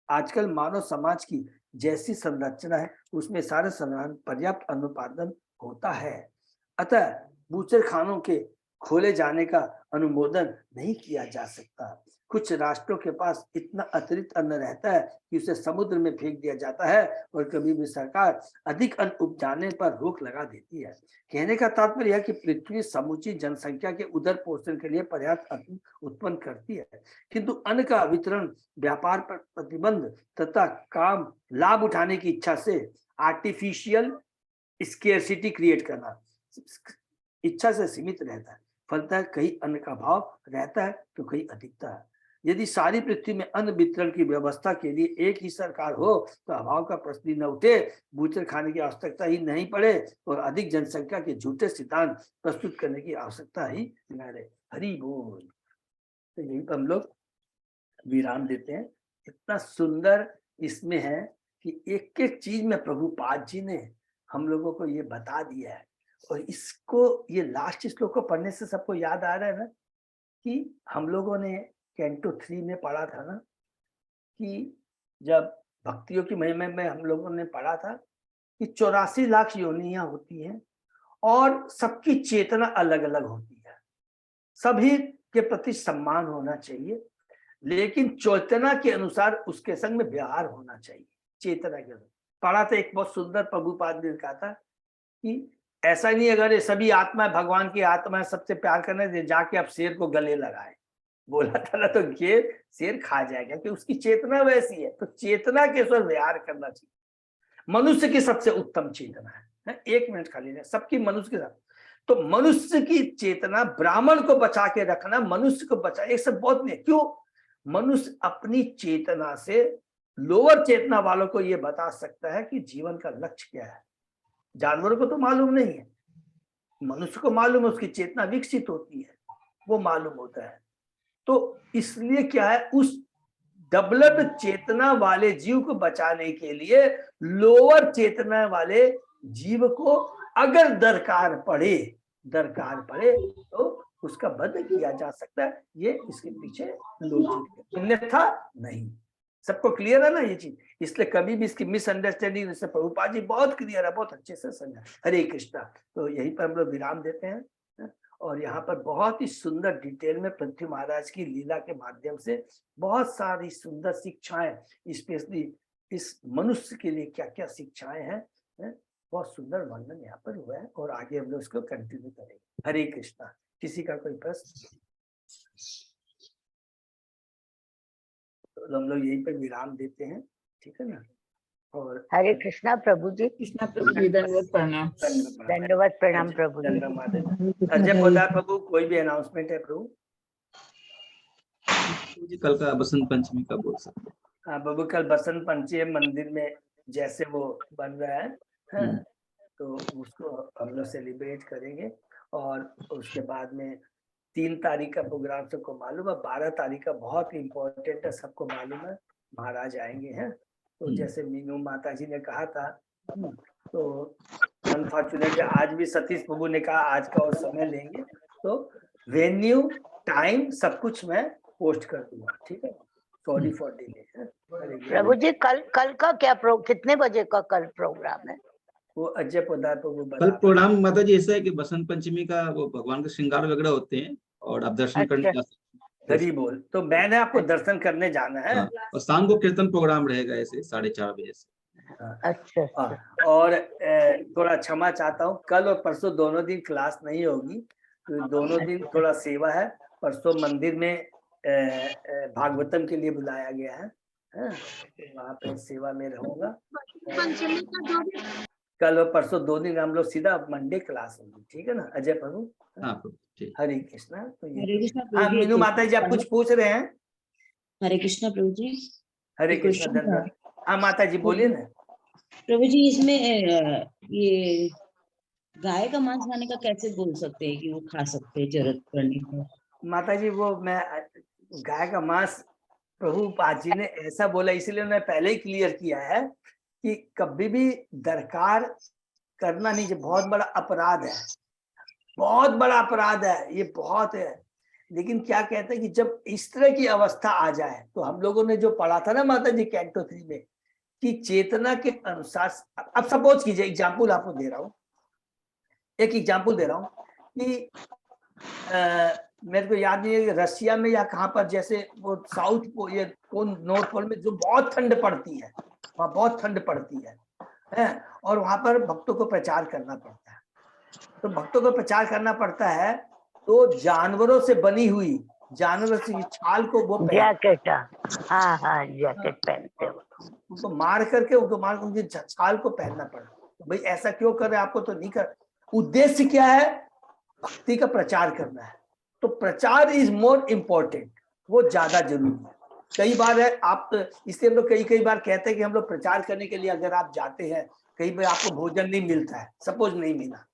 आजकल मानव समाज की जैसी संरचना है उसमें सारे संसाधन पर्याप्त अनुपादन होता है, अतः बूचर खानों के खोले जाने का अनुमोदन नहीं किया जा सकता। कुछ राष्ट्रों के पास इतना अतिरिक्त अन्न रहता है कि उसे समुद्र में फेंक दिया जाता है और कभी भी सरकार अधिक अन्न उपजाने पर रोक लगा देती है। कहने का तात्पर्य यह कि पृथ्वी समूची जनसंख्या के उदर पोषण के लिए पर्याप्त अन्न उत्पन्न करती है, किंतु अन्न का वितरण व्यापार पर प्रतिबंध तथा काम लाभ उठाने की इच्छा से आर्टिफिशियल स्केर्सिटी क्रिएट करना इच्छा से सीमित रहता है। फलतः कहीं अन्न का भाव रहता है तो कहीं अधिकता है। यदि सारी पृथ्वी में अन्न वितरण की व्यवस्था के लिए एक ही सरकार हो तो अभाव का प्रश्न न उठे, बूचर खाने की आवश्यकता ही नहीं पड़े और अधिक जनसंख्या के झूठे सिद्धांत प्रस्तुत करने की आवश्यकता ही न रहे। हरि बोल। तो यही पर हम लोग विराम देते हैं। इतना सुंदर इसमें है कि एक एक चीज में प्रभुपाद जी ने हम लोगों को ये बता दिया है, और इसको ये लास्ट श्लोक को पढ़ने से सबको याद आ रहा है ना कि हम लोगों ने कैंटो 3 में पढ़ा था ना कि जब भक्तियों की महिमा में हम लोगों ने पढ़ा था कि 84 लाख योनियां होती हैं और सबकी चेतना अलग अलग होती है, सभी के प्रति सम्मान होना चाहिए, लेकिन चेतना के अनुसार उसके संग में व्यवहार होना चाहिए। चेतना के अनुसार पढ़ा था, एक बहुत सुंदर प्रभुपाद ने कहा था कि ऐसा नहीं अगर ये सभी आत्मा भगवान की आत्मा सबसे प्यार करने जाके आप शेर को गले लगाए, बोला था ना, तो ये शेर खा जाएगा कि उसकी चेतना वैसी है। तो चेतना के साथ व्यवहार करना चाहिए। मनुष्य की सबसे उत्तम चेतना है, 1 मिनट खाली है, सबकी मनुष्य के साथ। तो मनुष्य की चेतना, ब्राह्मण को बचा के रखना, मनुष्य को बचा, एक सब बहुत नहीं। क्यों? मनुष्य अपनी चेतना से लोअर चेतना वालों को यह बता सकता है कि जीवन का लक्ष्य क्या है। जानवरों को तो मालूम नहीं है, मनुष्य को मालूम है, उसकी चेतना विकसित होती है, वो मालूम होता है। तो इसलिए क्या है, उस डेवलप्ड चेतना वाले जीव को बचाने के लिए लोअर चेतना वाले जीव को अगर दरकार पड़े तो उसका वध किया जा सकता है। ये इसके पीछे लॉजिक है, अन्यथा नहीं। सबको क्लियर है ना ये चीज? इसलिए कभी भी इसकी मिसअंडरस्टैंडिंग, जैसे प्रभुपाद जी बहुत क्लियर है, बहुत अच्छे से समझा। हरे कृष्णा। तो यहीं पर हम लोग विराम देते हैं और यहाँ पर बहुत ही सुंदर डिटेल में पृथ्वी महाराज की लीला के माध्यम से बहुत सारी सुंदर शिक्षाएं, स्पेशली इस मनुष्य के लिए क्या क्या शिक्षाएं हैं, बहुत सुंदर वर्णन यहाँ पर हुआ है और आगे हम लोग इसको कंटिन्यू करेंगे। हरे कृष्णा। किसी का कोई प्रश्न? तो हम लोग यहीं पर विराम देते हैं, ठीक है ना? और हरे कृष्णा प्रभु जी। कृष्णा प्रभु जी, दंडवत प्रणाम। दंडवत प्रणाम प्रभु जी। अजय पोदार प्रभु, कोई भी अनाउंसमेंट है प्रभु? कल का बसंत पंचमी का बोल सकते हैं। हाँ प्रभु, कल बसंत पंचमी मंदिर में जैसे वो बन रहा है, तो उसको हम लोग सेलिब्रेट करेंगे। और उसके बाद में 3 तारीख का प्रोग्राम सबको मालूम है, 12 तारीख का बहुत इम्पोर्टेंट है, सबको मालूम है, महाराज आएंगे हैं। तो जैसे मीनू माता जी ने कहा था, तो अनफॉर्चुनेटली आज भी सतीश प्रभु ने कहा आज का और समय लेंगे, तो वेन्यू टाइम सब कुछ मैं पोस्ट कर दूंगा, ठीक है? Sorry for delay. प्रभु जी कल का क्या कितने बजे का कल प्रोग्राम है? वो अजय पोदार प्रभु कल प्रोग्राम माता जी ऐसा है कि बसंत पंचमी का वो भगवान के श्रृंगार वगैरह होते हैं और आप दर्शन करने जा सकते हैं। हरि बोल। तो मैंने आपको दर्शन करने जाना है। हाँ, और शाम को कीर्तन प्रोग्राम रहेगा ऐसे 4:30 बजे से। अच्छा अच्छा। और थोड़ा क्षमा चाहता हूँ, कल और परसों दोनों दिन क्लास नहीं होगी, तो दोनों दिन थोड़ा सेवा है। परसों मंदिर में भागवतम के लिए बुलाया गया है, वहाँ पे सेवा में रहूंगा। कल और परसों 2 दिन हम लोग सीधा मंडे क्लास होगी, ठीक है ना अजय प्रभु? हाँ प्रभु, ठीक। हरे कृष्णा। तो हरे ये कृष्णा हाँ, प्रभु जी, मीनू माता जी आप कुछ पूछ रहे हैं? हरे कृष्णा प्रभु जी। हरे एक कृष्णा, क्वेश्चन था धन्यवाद। हाँ माता जी बोलिए ना। प्रभु जी, इसमें ये गाय का मांस खाने का कैसे बोल सकते हैं कि वो खा सकते हैं जरूरत पड़ने पर? माता जी वो मैं गाय का मांस प्रभुपाद जी ने ऐसा बोला, इसीलिए मैं पहले ही क्लियर किया है कि कभी भी दरकार करना नहीं चाहिए, बहुत बड़ा अपराध है, बहुत बड़ा अपराध है, ये बहुत है। लेकिन क्या कहते हैं कि जब इस तरह की अवस्था आ जाए, तो हम लोगों ने जो पढ़ा था ना माता जी कैंटो 3 में, कि चेतना के अनुसार, अब सपोज कीजिए, एग्जाम्पल आपको दे रहा हूँ, एक एग्जाम्पल दे रहा हूँ कि मेरे को याद नहीं है कि रशिया में या कहाँ पर, जैसे वो साउथ को ये कौन नॉर्थ पोल में जो बहुत ठंड पड़ती है, वहाँ बहुत ठंड पड़ती है, और वहां पर भक्तों को प्रचार करना पड़ता है। तो भक्तों को प्रचार करना पड़ता है, तो जानवरों से बनी हुई, जानवर से छाल को वो जैकेट, हाँ हाँ जैकेट पहनते हो। उनको मार करके उनकी छाल को पहनना पड़ा। तो भाई ऐसा क्यों कर रहे, आपको तो नहीं कर, उद्देश्य क्या है? भक्ति का प्रचार करना है। तो प्रचार इज मोर इम्पोर्टेंट, वो ज्यादा जरूरी है। कई बार है आप, इसलिए हम लोग कई बार कहते हैं कि हम लोग प्रचार करने के लिए अगर आप जाते हैं, कई बार आपको भोजन नहीं मिलता है, सपोज नहीं मिला,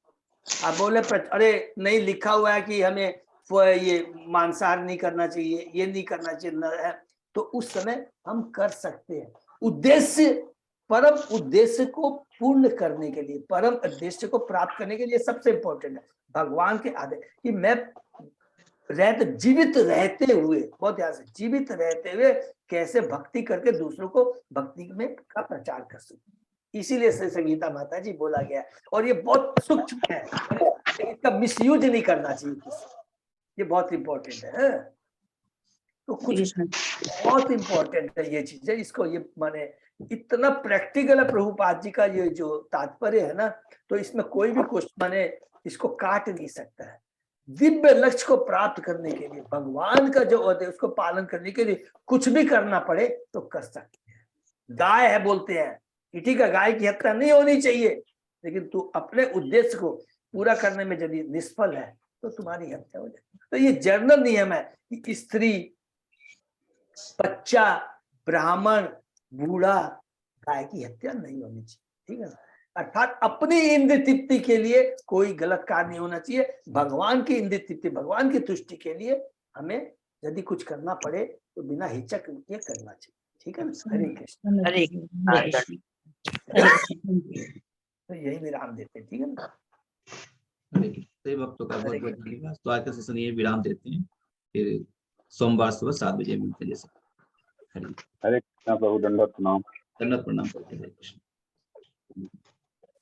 आप बोले अरे नहीं लिखा हुआ है कि हमें ये मांसाहार नहीं करना चाहिए, ये नहीं करना चाहिए, तो उस समय हम कर सकते हैं। उद्देश्य, परम उद्देश्य को पूर्ण करने के लिए, परम उद्देश्य को प्राप्त करने के लिए सबसे इंपॉर्टेंट है भगवान के आदेश, कि मैं जीवित रहते हुए, बहुत ध्यान से, जीवित रहते हुए कैसे भक्ति करके दूसरों को भक्ति में का प्रचार कर सकूं। इसीलिए श्री संगीता माता जी बोला गया, और ये बहुत सूक्ष्म है, इसका मिसयूज नहीं करना चाहिए किसी, ये बहुत इंपॉर्टेंट है। तो कुछ बहुत इंपॉर्टेंट है ये चीज है, इसको ये माने इतना प्रैक्टिकल है प्रभुपाद जी का ये जो तात्पर्य है ना, तो इसमें कोई भी क्वेश्चन माने इसको काट नहीं सकता है। दिव्य लक्ष्य को प्राप्त करने के लिए, भगवान का जो होता है उसको पालन करने के लिए कुछ भी करना पड़े तो कर सकते हैं। गाय है बोलते हैं, ठीक है, गाय की हत्या नहीं होनी चाहिए, लेकिन तू अपने उद्देश्य को पूरा करने में यदि निष्फल है तो तुम्हारी हत्या हो जाए। तो ये जनरल नियम है कि स्त्री, बच्चा, ब्राह्मण, बूढ़ा, गाय की हत्या नहीं होनी चाहिए, ठीक है ना। अर्थात अपनी इंद्र तृप्ति के लिए कोई गलत कार्य नहीं होना चाहिए, भगवान की इंद्र तृप्ति, भगवान की तुष्टि के लिए हमें यदि कुछ करना पड़े तो बिना हिचक के करना चाहिए, ठीक है ना। हरे कृष्ण। हरे तो यही विराम देते हैं, ठीक है ना। सही भक्तों का बहुत बहुत धन्यवाद। तो आज का सेशन ये विराम देते हैं, फिर सोमवार सुबह 7 बजे मिलते हैं। जैसे हरे कृष्णा प्रभु, दंडवत प्रणाम। दंडवत प्रणाम करते हैं। हरे कृष्ण।